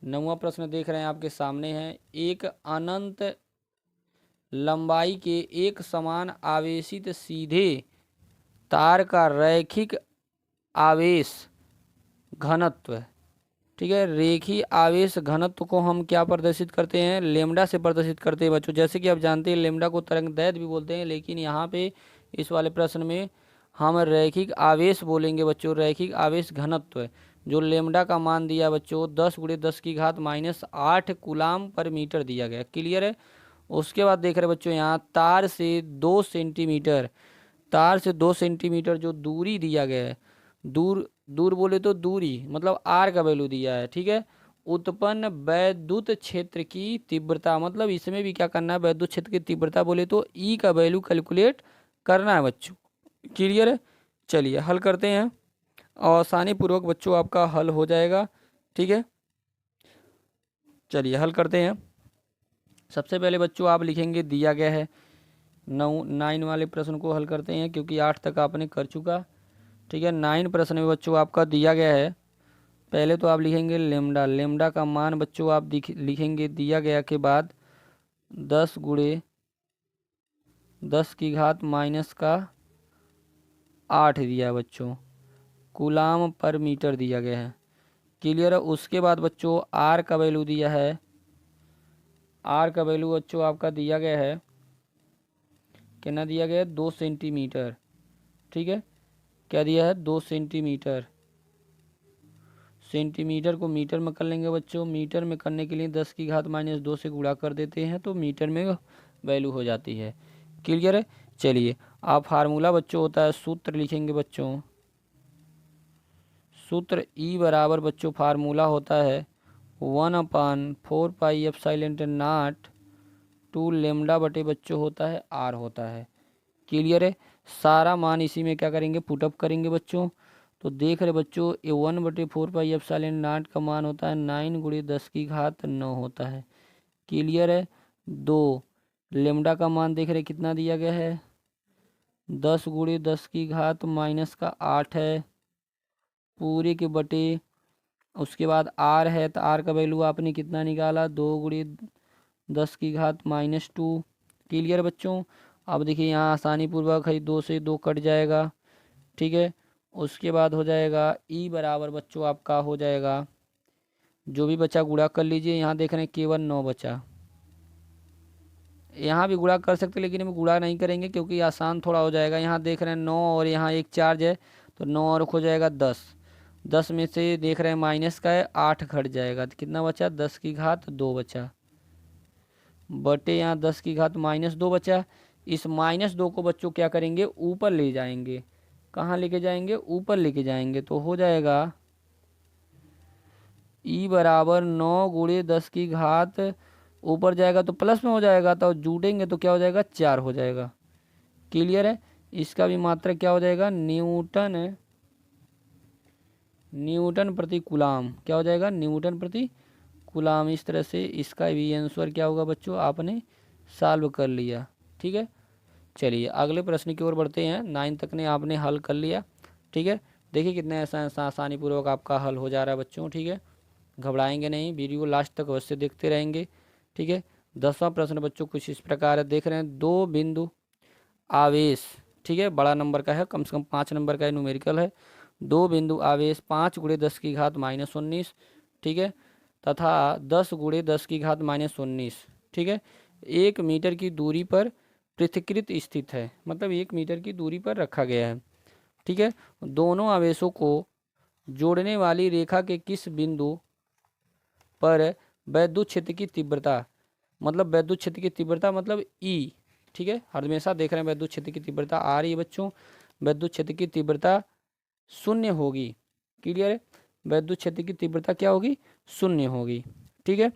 Speaker 1: 9वां प्रश्न देख रहे हैं आपके सामने है, एक अनंत लंबाई के एक समान आवेशित सीधे तार का रैखिक आवेश घनत्व। ठीक है, रेखीय आवेश घनत्व को हम क्या प्रदर्शित करते हैं लेमडा से प्रदर्शित करते हैं बच्चों। जैसे कि आप जानते हैं लेमडा को तरंग दैर्ध्य भी बोलते हैं, लेकिन यहाँ पे इस वाले प्रश्न में हम रैखिक आवेश बोलेंगे बच्चों। रैखिक आवेश घनत्व जो लेमडा का मान दिया बच्चों 10 × 10 की घात -8 कूलाम पर मीटर दिया गया। क्लियर है। उसके बाद देख रहे बच्चों यहाँ तार से 2 सेंटीमीटर, तार से 2 सेंटीमीटर जो दूरी दिया गया है, दूर दूर बोले तो दूरी मतलब आर का वैल्यू दिया है। ठीक है, उत्पन्न वैद्युत क्षेत्र की तीव्रता, मतलब इसमें भी क्या करना है वैद्युत क्षेत्र की तीव्रता बोले तो ई का वैल्यू कैलकुलेट करना है बच्चों। क्लियर है। चलिए हल करते हैं और आसानी पूर्वक बच्चों आपका हल हो जाएगा। ठीक है, चलिए हल करते हैं। सबसे पहले बच्चों आप लिखेंगे दिया गया है 9 वाले प्रश्न को हल करते हैं क्योंकि 8 तक आपने कर चुका। ठीक है, 9 प्रश्न में बच्चों आपका दिया गया है, पहले तो आप लिखेंगे लेमडा। लेमडा का मान बच्चों आप लिखेंगे दिया गया के बाद 10 × 10 की घात -8 दिया है बच्चों, कूलाम पर मीटर दिया गया है। क्लियर है। उसके बाद बच्चों आर का वैल्यू दिया है, आर का वैल्यू बच्चों आपका दिया गया है कितना दिया गया है 2 सेंटीमीटर। ठीक है, क्या दिया है 2 सेंटीमीटर। सेंटीमीटर को मीटर में कर लेंगे बच्चों, मीटर में करने के लिए 10 की घात -2 से गुणा कर देते हैं तो मीटर में वैल्यू हो जाती है। क्लियर है। चलिए आप फार्मूला बच्चों होता है सूत्र लिखेंगे बच्चों। सूत्र ई बराबर बच्चों फार्मूला होता है 1/4πε0 2 लेमडा बटे बच्चों होता है आर होता है। क्लियर है। सारा मान इसी में क्या करेंगे पुटअप करेंगे बच्चों। तो देख रहे बच्चों ये 1/4πε0 का मान होता है 9 × 10 की घात 9 होता है। क्लियर है। 2 लेमडा का मान देख रहे कितना दिया गया है 10 × 10 की घात -8 है पूरे के बटे। उसके बाद आर है तो आर का वैल्यू आपने कितना निकाला 2 × 10 की घात -2। क्लियर बच्चों। अब देखिए यहाँ आसानी पूर्वक है 2 से 2 कट जाएगा। ठीक है, उसके बाद हो जाएगा ई बराबर बच्चों आपका हो जाएगा जो भी बचा गुणा कर लीजिए। यहाँ देख रहे हैं केवल 9 बचा, यहाँ भी गुणा कर सकते लेकिन हम गुणा नहीं करेंगे क्योंकि आसान थोड़ा हो जाएगा। यहाँ देख रहे हैं 9 और यहाँ एक चार्ज है तो 9 और हो जाएगा 10। 10 में से देख रहे हैं माइनस का है 8 घट जाएगा तो कितना बचा 10 की घात 2 बचा बटे यहाँ 10 की घात -2 बचा। इस -2 को बच्चों क्या करेंगे ऊपर ले जाएंगे। कहाँ लेके जाएंगे ऊपर लेके जाएंगे तो हो जाएगा ई बराबर 9 × 10 की घात, ऊपर जाएगा तो प्लस में हो जाएगा, तो जुटेंगे तो क्या हो जाएगा 4 हो जाएगा। क्लियर है। इसका भी मात्रक क्या हो जाएगा, न्यूटन प्रति कूलाम, क्या हो जाएगा न्यूटन प्रति कूलाम। इस तरह से इसका भी आंसर क्या होगा बच्चों, आपने सॉल्व कर लिया। ठीक है, चलिए अगले प्रश्न की ओर बढ़ते हैं। 9 तक ने आपने हल कर लिया। ठीक है, देखिए कितने आसानी पूर्वक आपका हल हो जा रहा है बच्चों। ठीक है, घबराएंगे नहीं, वीडियो लास्ट तक अवश्य देखते रहेंगे। ठीक है, 10वां प्रश्न बच्चों कुछ इस प्रकार है, देख रहे हैं, दो बिंदु आवेश, ठीक है, बड़ा नंबर का है, कम से कम 5 नंबर का न्यूमेरिकल है। दो बिंदु आवेश 5 × 10 की घात -19, ठीक है, तथा 10 × 10 की घात -19, ठीक है, 1 मीटर की दूरी पर पृथक्कृत स्थित है, मतलब 1 मीटर की दूरी पर रखा गया है। ठीक है, दोनों आवेशों को जोड़ने वाली रेखा के किस बिंदु पर वैद्युत क्षेत्र की तीव्रता, मतलब वैद्युत क्षेत्र की तीव्रता मतलब ई, ठीक है, हमेशा देख रहे हैं वैद्युत क्षेत्र की तीव्रता आ रही है बच्चों, वैद्युत क्षेत्र की तीव्रता 0 होगी। क्लियर है, वैद्युत क्षेत्र की तीव्रता क्या होगी, 0 होगी। ठीक है,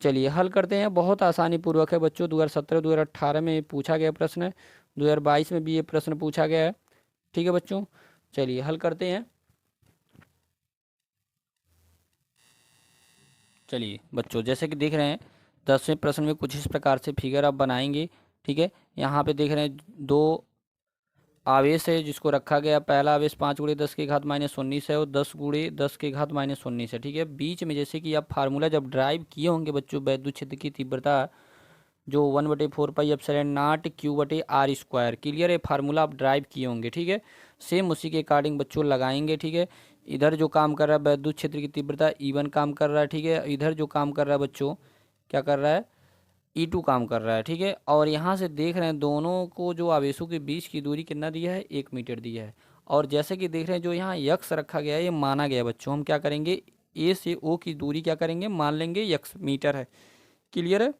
Speaker 1: चलिए हल करते हैं, बहुत आसानी पूर्वक है बच्चों। 2017-2018 में पूछा गया प्रश्न है, 2022 में भी ये प्रश्न पूछा गया है। ठीक है बच्चों, चलिए हल करते हैं। चलिए बच्चों, जैसे कि देख रहे हैं 10वें प्रश्न में कुछ इस प्रकार से फिगर आप बनाएंगे। ठीक है, यहाँ पे देख रहे हैं दो आवेश है जिसको रखा गया, पहला आवेश 5 × 10 की घात -19 है और 10 × 10 की घात -19 है। ठीक है, बीच में जैसे कि आप फार्मूला जब ड्राइव किए होंगे बच्चों, वैद्युत क्षेत्र की तीव्रता जो 1/4πε0 Q/r², क्लियर है, फार्मूला आप ड्राइव किए होंगे। ठीक है, सेम उसी के अकॉर्डिंग बच्चों लगाएंगे। ठीक है, इधर जो काम कर रहा है वैद्युत क्षेत्र की तीव्रता E1 काम कर रहा है। ठीक है, इधर जो काम कर रहा है बच्चों क्या कर रहा है, E2 काम कर रहा है। ठीक है, और यहाँ से देख रहे हैं दोनों को जो आवेशों के बीच की दूरी कितना दिया है, 1 मीटर दिया है। और जैसे कि देख रहे हैं जो यहाँ यक्स रखा गया है ये माना गया है बच्चों, हम क्या करेंगे ए से ओ की दूरी क्या करेंगे, मान लेंगे यक्स मीटर है। क्लियर है,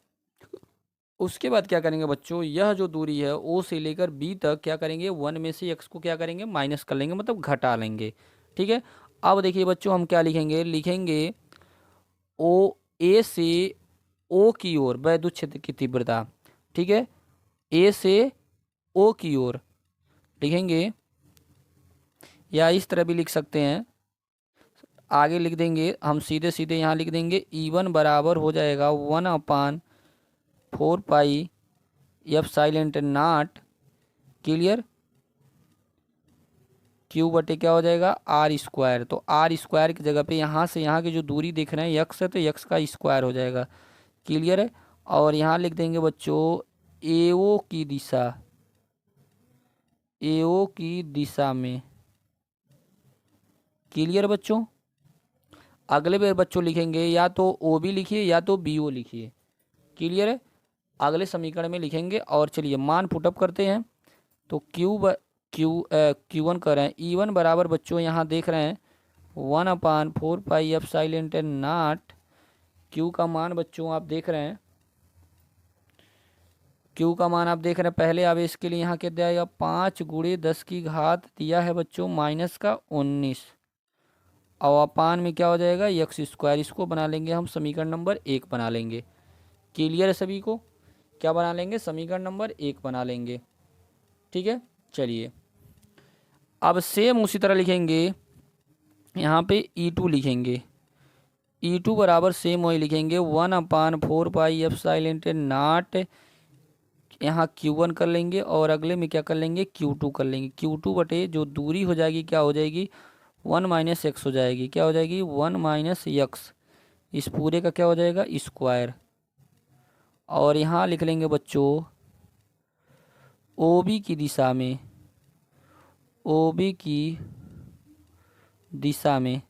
Speaker 1: उसके बाद क्या करेंगे बच्चों, यह जो दूरी है ओ से लेकर बी तक क्या करेंगे, 1 में से एक्स को क्या करेंगे माइनस कर लेंगे, मतलब घटा लेंगे। ठीक है, अब देखिए बच्चों हम क्या लिखेंगे, लिखेंगे ओ, ए से ओ की ओर वैद्युत क्षेत्र की तीव्रता। ठीक है, ए से ओ की ओर लिखेंगे, या इस तरह भी लिख सकते हैं, आगे लिख देंगे हम सीधे सीधे, यहाँ लिख देंगे E1 बराबर हो जाएगा 1/4πε0 क्लियर, क्यू बटे क्या हो जाएगा R²। तो R² की जगह पे यहाँ से यहाँ की जो दूरी देख रहे हैं यक्स है, तो यक्स का स्क्वायर हो जाएगा। क्लियर है, और यहाँ लिख देंगे बच्चों AO की दिशा, AO की दिशा में। क्लियर बच्चों, अगले बार बच्चों लिखेंगे या तो OB लिखिए या तो BO लिखिए। क्लियर है, अगले समीकरण में लिखेंगे। और चलिए मान पुटअप करते हैं, तो Q1 कर रहे हैं, E1 बराबर बच्चों यहाँ देख रहे हैं 1/4πε0। Q का मान बच्चों आप देख रहे हैं, Q का मान आप देख रहे हैं, पहले आवेश के लिए यहाँ क्या दिया है, 5 × 10 की घात दिया है बच्चों -19, और अपान में क्या हो जाएगा x², इसको बना लेंगे हम समीकरण नंबर 1 बना लेंगे। क्लियर है सभी को, क्या बना लेंगे, समीकरण नंबर 1 बना लेंगे। ठीक है, चलिए अब सेम उसी तरह लिखेंगे, यहाँ पे E2 लिखेंगे, E2 बराबर सेम वही लिखेंगे 1/4πε0, यहाँ Q1 कर लेंगे और अगले में क्या कर लेंगे Q2 कर लेंगे। Q2 बटे जो दूरी हो जाएगी क्या हो जाएगी 1 - x हो जाएगी, क्या हो जाएगी 1 - x, इस पूरे का क्या हो जाएगा स्क्वायर। और यहाँ लिख लेंगे बच्चों OB की दिशा में, OB की दिशा में,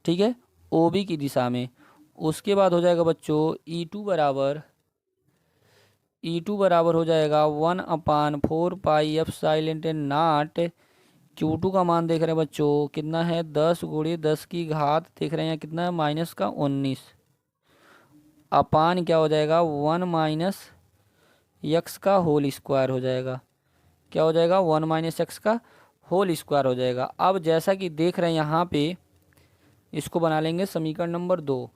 Speaker 1: ठीक है, OB की दिशा में। उसके बाद हो जाएगा बच्चों E2 बराबर हो जाएगा 1/4πε0। Q2 का मान देख रहे हैं बच्चों कितना है 10 × 10 की घात देख रहे हैं कितना है -19, अपान क्या हो जाएगा 1 - x का होल स्क्वायर हो जाएगा, क्या हो जाएगा 1 - x का होल स्क्वायर हो जाएगा। अब जैसा कि देख रहे हैं यहाँ पे इसको बना लेंगे समीकरण नंबर 2।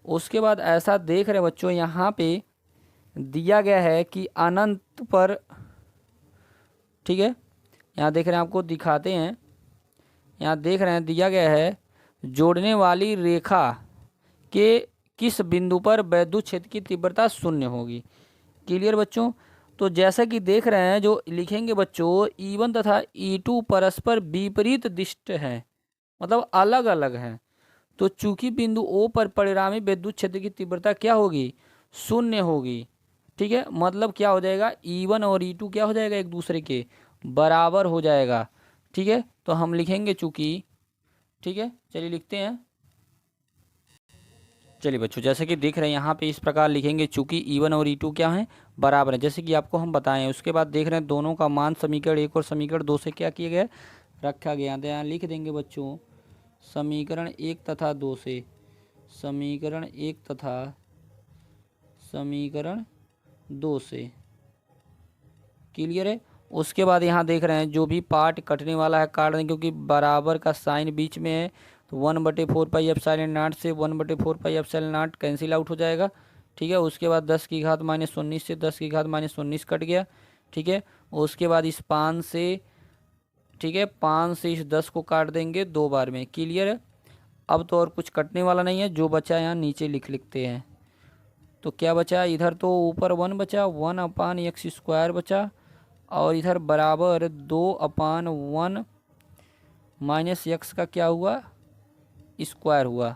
Speaker 1: उसके बाद ऐसा देख रहे बच्चों, यहाँ पे दिया गया है कि अनंत पर, ठीक है, यहाँ देख रहे हैं, आपको दिखाते हैं, यहाँ देख रहे हैं दिया गया है जोड़ने वाली रेखा के किस बिंदु पर वैद्युत क्षेत्र की तीव्रता शून्य होगी। क्लियर बच्चों। तो जैसा कि देख रहे हैं, जो लिखेंगे बच्चों, E1 तथा E2 परस्पर विपरीत दिष्ट हैं, मतलब अलग अलग हैं। तो चूंकि बिंदु O पर परिणामी विद्युत क्षेत्र की तीव्रता क्या होगी, शून्य होगी। ठीक है, मतलब क्या हो जाएगा, E1 और E2 क्या हो जाएगा, एक दूसरे के बराबर हो जाएगा। ठीक है, तो हम लिखेंगे चूंकि, ठीक है, चलिए लिखते हैं। चलिए बच्चों, जैसे कि देख रहे हैं यहाँ पे इस प्रकार लिखेंगे, चूंकि E1 और E2 क्या हैं, बराबर है, जैसे कि आपको हम बताएं। उसके बाद देख रहे हैं दोनों का मान समीकरण 1 और समीकरण 2 से क्या किया गया, रखा गया। तो यहाँ लिख देंगे बच्चों समीकरण 1 तथा 2 से, समीकरण 1 तथा समीकरण 2 से। क्लियर है। उसके बाद यहाँ देख रहे हैं जो भी पार्ट कटने वाला है काट दें, क्योंकि बराबर का साइन बीच में है। तो 1/4πε0 से 1/4πε0 कैंसिल आउट हो जाएगा। ठीक है, उसके बाद 10 की घात -19 से 10 की घात -19 कट गया। ठीक है, उसके बाद इस 5 से, ठीक है, 5 से इस 10 को काट देंगे 2 बार में। क्लियर है। अब तो और कुछ कटने वाला नहीं है, जो बचा यहाँ नीचे लिखते हैं। तो क्या बचा इधर, तो ऊपर 1 बचा, 1/x² बचा, और इधर बराबर 2/1 -x का क्या हुआ, स्क्वायर हुआ।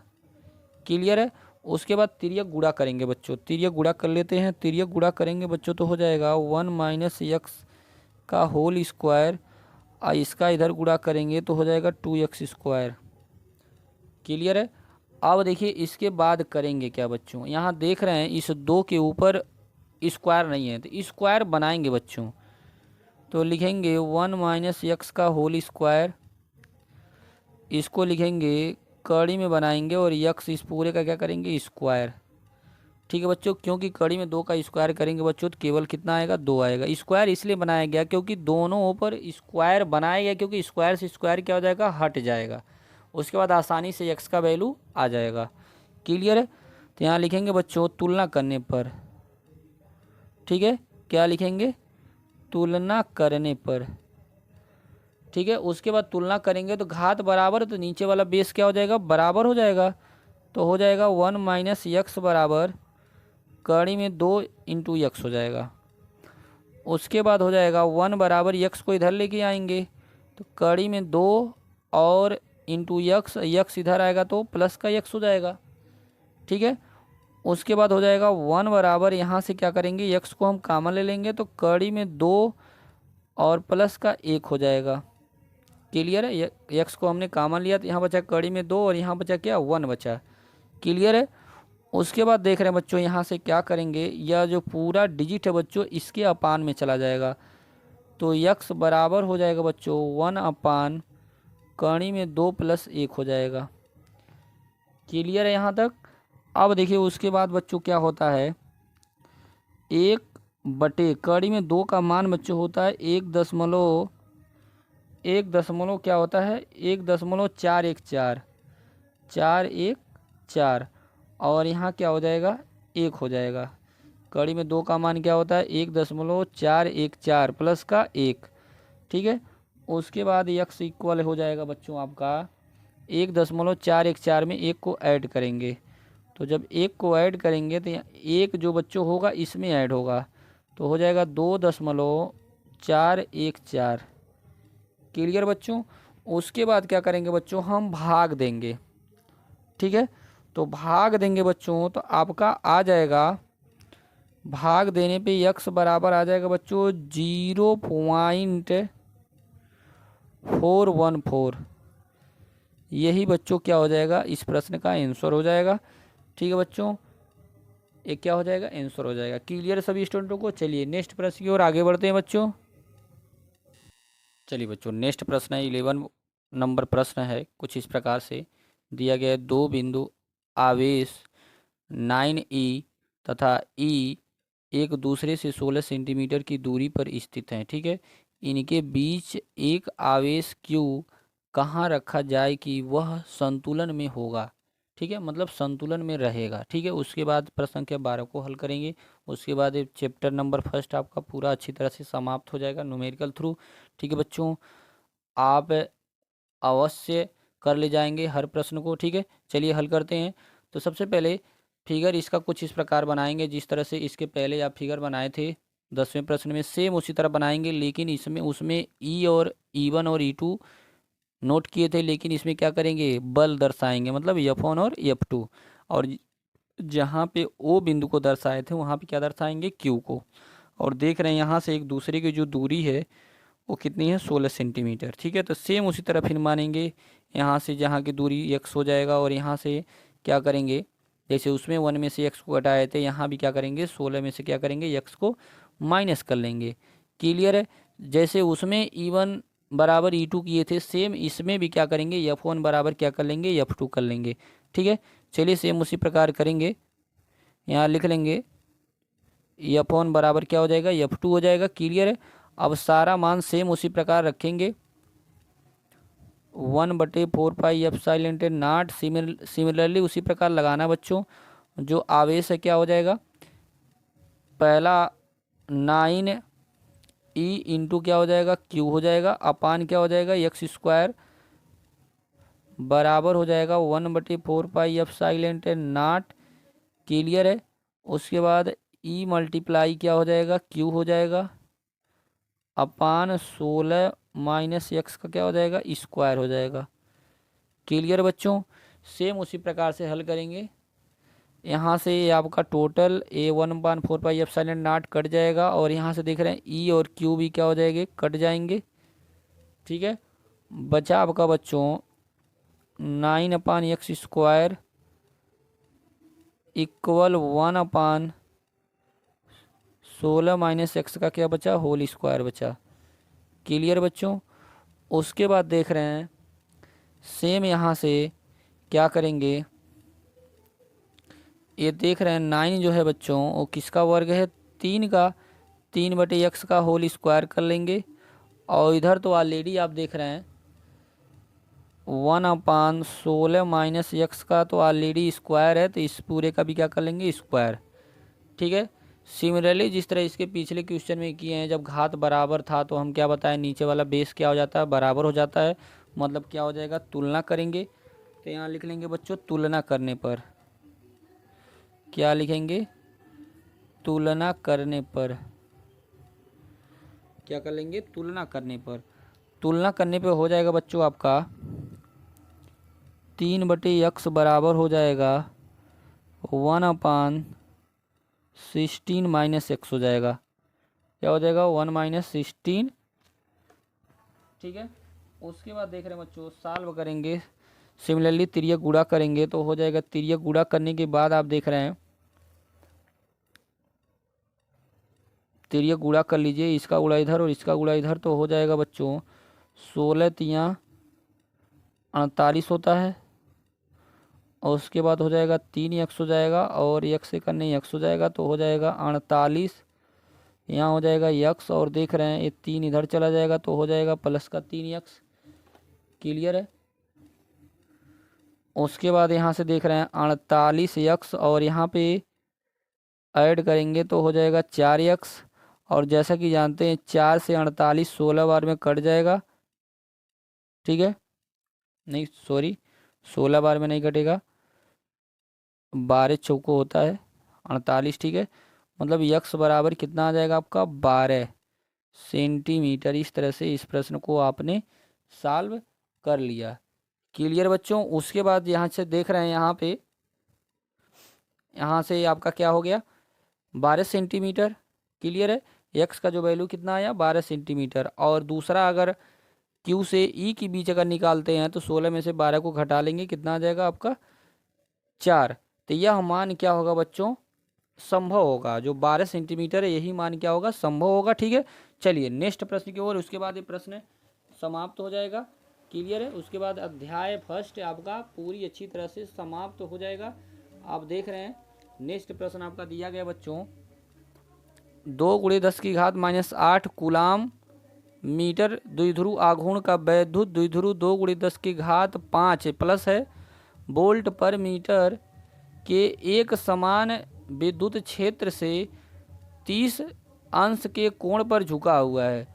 Speaker 1: क्लियर है। उसके बाद तिर्यक गुणा करेंगे बच्चों, तिर्यक गुणा कर लेते हैं। तिर्यक गुणा करेंगे बच्चों तो हो जाएगा 1 - x का होल स्क्वायर, और इसका इधर गुणा करेंगे तो हो जाएगा 2x²। क्लियर है। अब देखिए इसके बाद करेंगे क्या बच्चों, यहाँ देख रहे हैं इस 2 के ऊपर स्क्वायर नहीं है, तो स्क्वायर बनाएंगे बच्चों। तो लिखेंगे 1 - x का होल स्क्वायर, इसको लिखेंगे कड़ी में बनाएंगे, और यक्स इस पूरे का क्या करेंगे, स्क्वायर। ठीक है बच्चों, क्योंकि कड़ी में 2 का स्क्वायर करेंगे बच्चों तो केवल कितना आएगा, 2 आएगा। स्क्वायर इसलिए बनाया गया क्योंकि दोनों ऊपर स्क्वायर बनाया गया, क्योंकि स्क्वायर से स्क्वायर क्या हो जाएगा, हट जाएगा। उसके बाद आसानी से यक्स का वैल्यू आ जाएगा। क्लियर है। तो यहाँ लिखेंगे बच्चों तुलना करने पर, ठीक है, क्या लिखेंगे, तुलना करने पर। ठीक है, उसके बाद तुलना करेंगे तो घात बराबर, तो नीचे वाला बेस क्या हो जाएगा, बराबर हो जाएगा। तो हो जाएगा 1 - x बराबर कड़ी में 2 × x हो जाएगा। उसके बाद हो जाएगा 1 बराबर x को इधर लेके आएंगे, तो कड़ी में 2 और x, x इधर आएगा तो प्लस का x हो जाएगा। ठीक है, उसके बाद हो जाएगा 1 बराबर, यहाँ से क्या करेंगे, x को हम कॉमन ले लेंगे, तो कड़ी में 2 और प्लस का 1 हो जाएगा। क्लियर है। x को हमने कॉमन लिया तो यहाँ बचा कड़ी में 2, और यहाँ बचा क्या, 1 बचा। क्लियर है। उसके बाद देख रहे हैं बच्चों यहाँ से क्या करेंगे, यह जो पूरा डिजिट है बच्चों इसके अपान में चला जाएगा। तो x बराबर हो जाएगा बच्चों 1/, कड़ी में 2 + 1 हो जाएगा। क्लियर है यहाँ तक। अब देखिए उसके बाद बच्चों क्या होता है, 1/, कड़ी में 2 का मान बच्चों होता है 1 दशमलव क्या होता है, 1.414, 414, और यहाँ क्या हो जाएगा, 1 हो जाएगा। कड़ी में 2 का मान क्या होता है, 1.414 प्लस का 1। ठीक है, उसके बाद x इक्वल हो जाएगा बच्चों आपका 1.414 में 1 को ऐड करेंगे। तो जब 1 को ऐड करेंगे तो 1 जो बच्चों होगा इसमें ऐड होगा, तो हो जाएगा 2.414। क्लियर बच्चों। उसके बाद क्या करेंगे बच्चों, हम भाग देंगे। ठीक है, तो भाग देंगे बच्चों तो आपका आ जाएगा, भाग देने पे x बराबर आ जाएगा बच्चों 0.414। यही बच्चों क्या हो जाएगा, इस प्रश्न का आंसर हो जाएगा। ठीक है बच्चों, ये क्या हो जाएगा, आंसर हो जाएगा। क्लियर सभी स्टूडेंटों को। चलिए नेक्स्ट प्रश्न की ओर आगे बढ़ते हैं बच्चों। चलिए बच्चों नेक्स्ट प्रश्न है 11 नंबर प्रश्न है, कुछ इस प्रकार से दिया गया है। 2 बिंदु आवेश 9e तथा e एक दूसरे से 16 सेंटीमीटर की दूरी पर स्थित हैं। ठीक है, इनके बीच एक आवेश q कहाँ रखा जाए कि वह संतुलन में होगा, ठीक है, मतलब संतुलन में रहेगा, ठीक है। उसके बाद प्रश्न संख्या 12 को हल करेंगे। उसके बाद ये चैप्टर नंबर फर्स्ट आपका पूरा अच्छी तरह से समाप्त हो जाएगा न्यूमेरिकल थ्रू, ठीक है बच्चों। आप अवश्य कर ले जाएंगे हर प्रश्न को, ठीक है। चलिए हल करते हैं। तो सबसे पहले फिगर इसका कुछ इस प्रकार बनाएंगे, जिस तरह से इसके पहले आप फिगर बनाए थे 10वें प्रश्न में, सेम उसी तरह बनाएंगे। लेकिन इसमें उसमें ई और E1 और E2 नोट किए थे, लेकिन इसमें क्या करेंगे, बल दर्शाएंगे, मतलब F1 और F2। और जहाँ पे ओ बिंदु को दर्शाए थे वहाँ पे क्या दर्शाएंगे, क्यू को। और देख रहे हैं यहाँ से एक दूसरे की जो दूरी है वो कितनी है, 16 सेंटीमीटर, ठीक है। तो सेम उसी तरह फिर मानेंगे, यहाँ से जहाँ की दूरी x हो जाएगा, और यहाँ से क्या करेंगे, जैसे उसमें 1 में से x को घटाए थे, यहाँ भी क्या करेंगे, 16 में से क्या करेंगे, x को माइनस कर लेंगे। क्लियर है। जैसे उसमें E1 बराबर E2 किए थे, सेम इसमें भी क्या करेंगे, F1 बराबर क्या कर लेंगे, F2 कर लेंगे, ठीक है। चलिए सेम उसी प्रकार करेंगे, यहाँ लिख लेंगे F1 बराबर क्या हो जाएगा, F2 हो जाएगा। क्लियर है। अब सारा मान सेम उसी प्रकार रखेंगे, 1/4πε0 सिमिलरली उसी प्रकार लगाना बच्चों। जो आवेश है क्या हो जाएगा, पहला 9e इंटू क्या हो जाएगा, क्यू हो जाएगा, अपान क्या हो जाएगा, x² बराबर हो जाएगा 1/4πε0। क्लियर है। उसके बाद e मल्टीप्लाई क्या हो जाएगा, क्यू हो जाएगा, अपान 16 माइनस x का क्या हो जाएगा, स्क्वायर हो जाएगा। क्लियर बच्चों। सेम उसी प्रकार से हल करेंगे। यहाँ से आपका टोटल A1/4πε0 कट जाएगा, और यहाँ से देख रहे हैं E और Q भी क्या हो जाएंगे, कट जाएंगे, ठीक है। बचा आपका बच्चों 9/x² इक्वल 1/16 माइनस x का क्या बचा, होल स्क्वायर बचा। क्लियर बच्चों। उसके बाद देख रहे हैं सेम यहाँ से क्या करेंगे, ये देख रहे हैं 9 जो है बच्चों वो किसका वर्ग है, 3 का, 3/x का होल स्क्वायर कर लेंगे। और इधर तो ऑलरेडी आप देख रहे हैं 1/16 माइनस x का तो ऑलरेडी स्क्वायर है, तो इस पूरे का भी क्या कर लेंगे, स्क्वायर, ठीक है। सिमिलरली जिस तरह इसके पिछले क्वेश्चन में किए हैं, जब घात बराबर था तो हम क्या बताएं, नीचे वाला बेस क्या हो जाता है, बराबर हो जाता है, मतलब क्या हो जाएगा, तुलना करेंगे। तो यहाँ लिख लेंगे बच्चों, तुलना करने पर क्या लिखेंगे, तुलना करने पर क्या कर लेंगे, तुलना करने पर। तुलना करने पे हो जाएगा बच्चों आपका 3/x बराबर हो जाएगा 1/16 माइनस x हो जाएगा, क्या हो जाएगा, 1 - 16, ठीक है। उसके बाद देख रहे हैं बच्चों, सॉल्व करेंगे। सिमिलरली तिर्यक गुणा करेंगे तो हो जाएगा, तिर्यक गुणा करने के बाद आप देख रहे हैं, तिर्यक गुणा कर लीजिए, इसका गुणा इधर और इसका गुणा इधर, तो हो जाएगा बच्चों 16 × 48 होता है। और उसके बाद हो जाएगा 3x हो जाएगा, और x से करने x हो जाएगा, तो हो जाएगा 48, यहाँ हो जाएगा x, और देख रहे हैं ये 3 इधर चला जाएगा, तो हो जाएगा प्लस का 3x। क्लियर है। उसके बाद यहाँ से देख रहे हैं 48x, और यहाँ पे ऐड करेंगे तो हो जाएगा 4x। और जैसा कि जानते हैं 4 से 48 16 बार में कट जाएगा, ठीक है, नहीं सॉरी 16 बार में नहीं कटेगा, 12 चौको होता है 48, ठीक है। मतलब यक्स बराबर कितना आ जाएगा आपका, 12 सेंटीमीटर। इस तरह से इस प्रश्न को आपने सॉल्व कर लिया। क्लियर बच्चों। उसके बाद यहाँ से देख रहे हैं, यहाँ से आपका क्या हो गया, 12 सेंटीमीटर। क्लियर है। एक्स का जो वैल्यू कितना आया, 12 सेंटीमीटर। और दूसरा अगर क्यू से ई की बीच अगर निकालते हैं तो 16 में से 12 को घटा लेंगे, कितना आ जाएगा आपका, 4। तो यह मान क्या होगा बच्चों, संभव होगा। जो 12 सेंटीमीटर है यही मान क्या होगा, संभव होगा। ठीक है। चलिए नेक्स्ट प्रश्न की ओर, उसके बाद ये प्रश्न समाप्त हो जाएगा। क्लियर है। उसके बाद अध्याय फर्स्ट आपका पूरी अच्छी तरह से समाप्त हो जाएगा। आप देख रहे हैं नेक्स्ट प्रश्न आपका दिया गया बच्चों, 2 × 10⁻⁸ कूलाम मीटर द्विध्रुव आघूर्ण का वैद्युत द्विध्रुव 2 × 10⁵ प्लस है वोल्ट पर मीटर के एक समान विद्युत क्षेत्र से 30 अंश के कोण पर झुका हुआ है।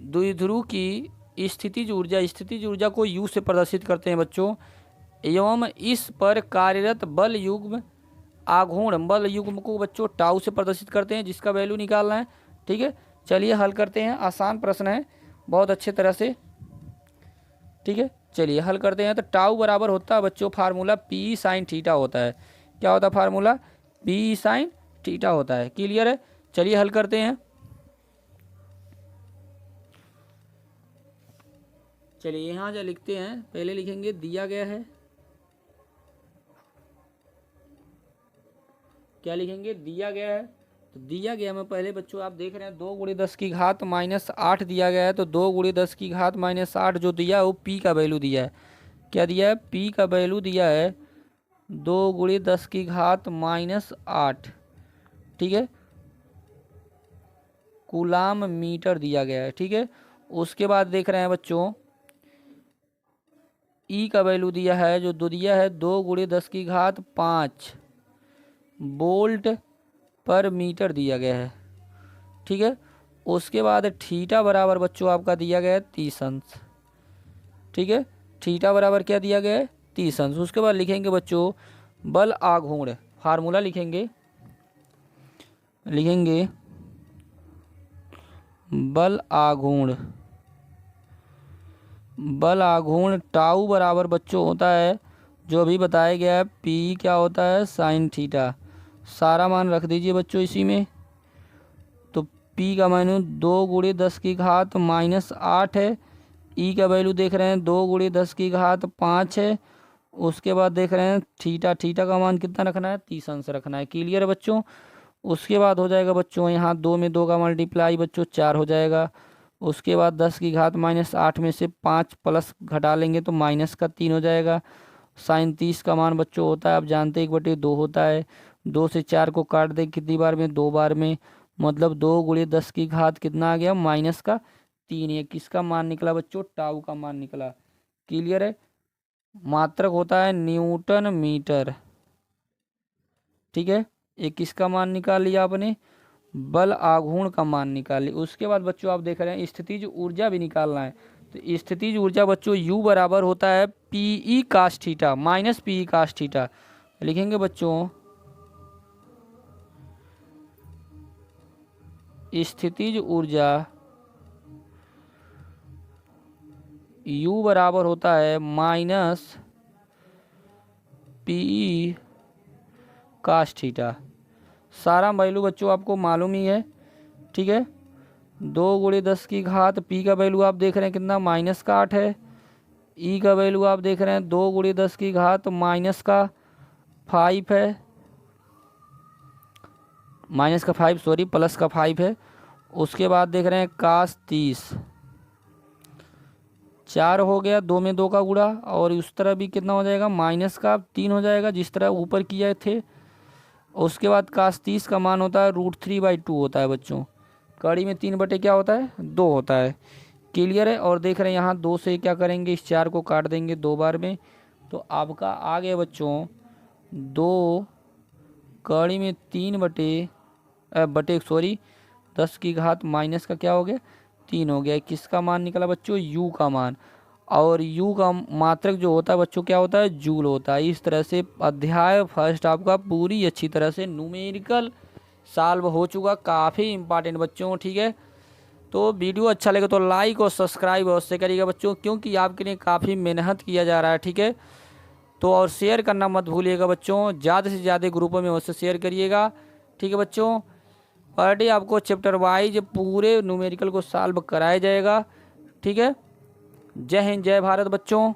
Speaker 1: द्विध्रुव की स्थितिज ऊर्जा को U से प्रदर्शित करते हैं बच्चों, एवं इस पर कार्यरत बल युग्म आघूर्ण बल युग्म को बच्चों टाउ से प्रदर्शित करते हैं, जिसका वैल्यू निकालना है। ठीक है, चलिए हल करते हैं। आसान प्रश्न है बहुत अच्छे तरह से। ठीक है, चलिए हल करते हैं। तो टाउ बराबर होता है बच्चों फार्मूला P sin थीटा होता है। क्या होता है फार्मूला? P sin थीटा होता है। क्लियर है? चलिए हल करते हैं। चलिए यहाँ जो लिखते हैं, पहले लिखेंगे दिया गया है। क्या लिखेंगे? दिया गया है। तो दिया गया में पहले बच्चों आप देख रहे हैं 2 × 10⁻⁸ दिया गया है। तो 2 × 10⁻⁸ जो दिया है वो P का वैल्यू दिया है। क्या दिया है? P का वैल्यू दिया है 2 × 10⁻⁸। ठीक है, कूलाम मीटर दिया गया है। ठीक है, उसके बाद देख रहे हैं बच्चों E का वैल्यू दिया है, जो दिया है 2 × 10⁵ वोल्ट पर मीटर दिया गया है। ठीक है, उसके बाद थीटा बराबर बच्चों आपका दिया गया है 30 अंश। ठीक है, थीटा बराबर क्या दिया गया है? 30 अंश। उसके बाद लिखेंगे बच्चों बल आघूर्ण, फार्मूला लिखेंगे बल आघूर्ण टाउ बराबर बच्चों होता है, जो अभी बताया गया है, P क्या होता है? Sine theta. सारा मान रख दीजिए बच्चों इसी में। तो P का मान 2 × 10⁻⁸ है। E का वैल्यू देख रहे हैं 2 × 10⁵ है। उसके बाद देख रहे हैं थीटा का मान कितना रखना है? 30 अंश रखना है। क्लियर है बच्चों? उसके बाद हो जाएगा बच्चों यहाँ 2 में 2 का मल्टीप्लाई बच्चों 4 हो जाएगा। उसके बाद 10⁻⁸ में से 5 प्लस घटा लेंगे तो माइनस का 3 हो जाएगा। साइन 30 का मान बच्चों होता है, आप जानते हैं 1/2 होता है। 2 से 4 को काट दें कितनी बार में? 2 बार में। मतलब 2 × 10⁻⁷ कितना आ गया? -3। ये किसका मान निकला बच्चों? टाउ का मान निकला। क्लियर है? मात्रक होता है न्यूटन मीटर। ठीक है, एक किसका मान निकाल लिया आपने? बल आघूर्ण का मान निकाल लिया। उसके बाद बच्चों आप देख रहे हैं स्थितिज ऊर्जा भी निकालना है। तो स्थितिज ऊर्जा बच्चों U बराबर होता है PE cos theta -PE cos theta. लिखेंगे बच्चों स्थितिज ऊर्जा U बराबर होता है -PE cos थीटा। सारा वैल्यू बच्चों आपको मालूम ही है। ठीक है, 2 × 10⁻, P का वैल्यू आप देख रहे हैं कितना? -8 है। E का वैल्यू आप देख रहे हैं 2 × 10⁻⁵ है। +5 है। उसके बाद देख रहे हैं cos 30 4 हो गया, 2 में 2 का गुणा, और उस तरह भी कितना हो जाएगा? -3 हो जाएगा, जिस तरह ऊपर किए थे। उसके बाद cos 30 का मान होता है √3/2 होता है बच्चों। कड़ी में 3 क्या होता है? 2 होता है। क्लियर है? और देख रहे हैं यहाँ 2 से क्या करेंगे? इस 4 को काट देंगे 2 बार में, तो आपका आ गया बच्चों 2 कड़ी में 10⁻⁻ माइनस का क्या हो गया? 3 हो गया। किसका मान निकला बच्चों? U का मान। और U का मात्रक जो होता है बच्चों क्या होता है? जूल होता है। इस तरह से अध्याय फर्स्ट आपका पूरी अच्छी तरह से न्यूमेरिकल सॉल्व हो चुका। काफ़ी इंपॉर्टेंट बच्चों। ठीक है, तो वीडियो अच्छा लगे तो लाइक और सब्सक्राइब अवश्य करिएगा बच्चों, क्योंकि आपके लिए काफ़ी मेहनत किया जा रहा है। ठीक है, तो और शेयर करना मत भूलिएगा बच्चों, ज़्यादा से ज़्यादा ग्रुपों में अवश्य शेयर करिएगा। ठीक है बच्चों, पर डे आपको चैप्टर वाइज पूरे न्यूमेरिकल को सॉल्व कराया जाएगा। ठीक है, जय हिंद जय भारत बच्चों।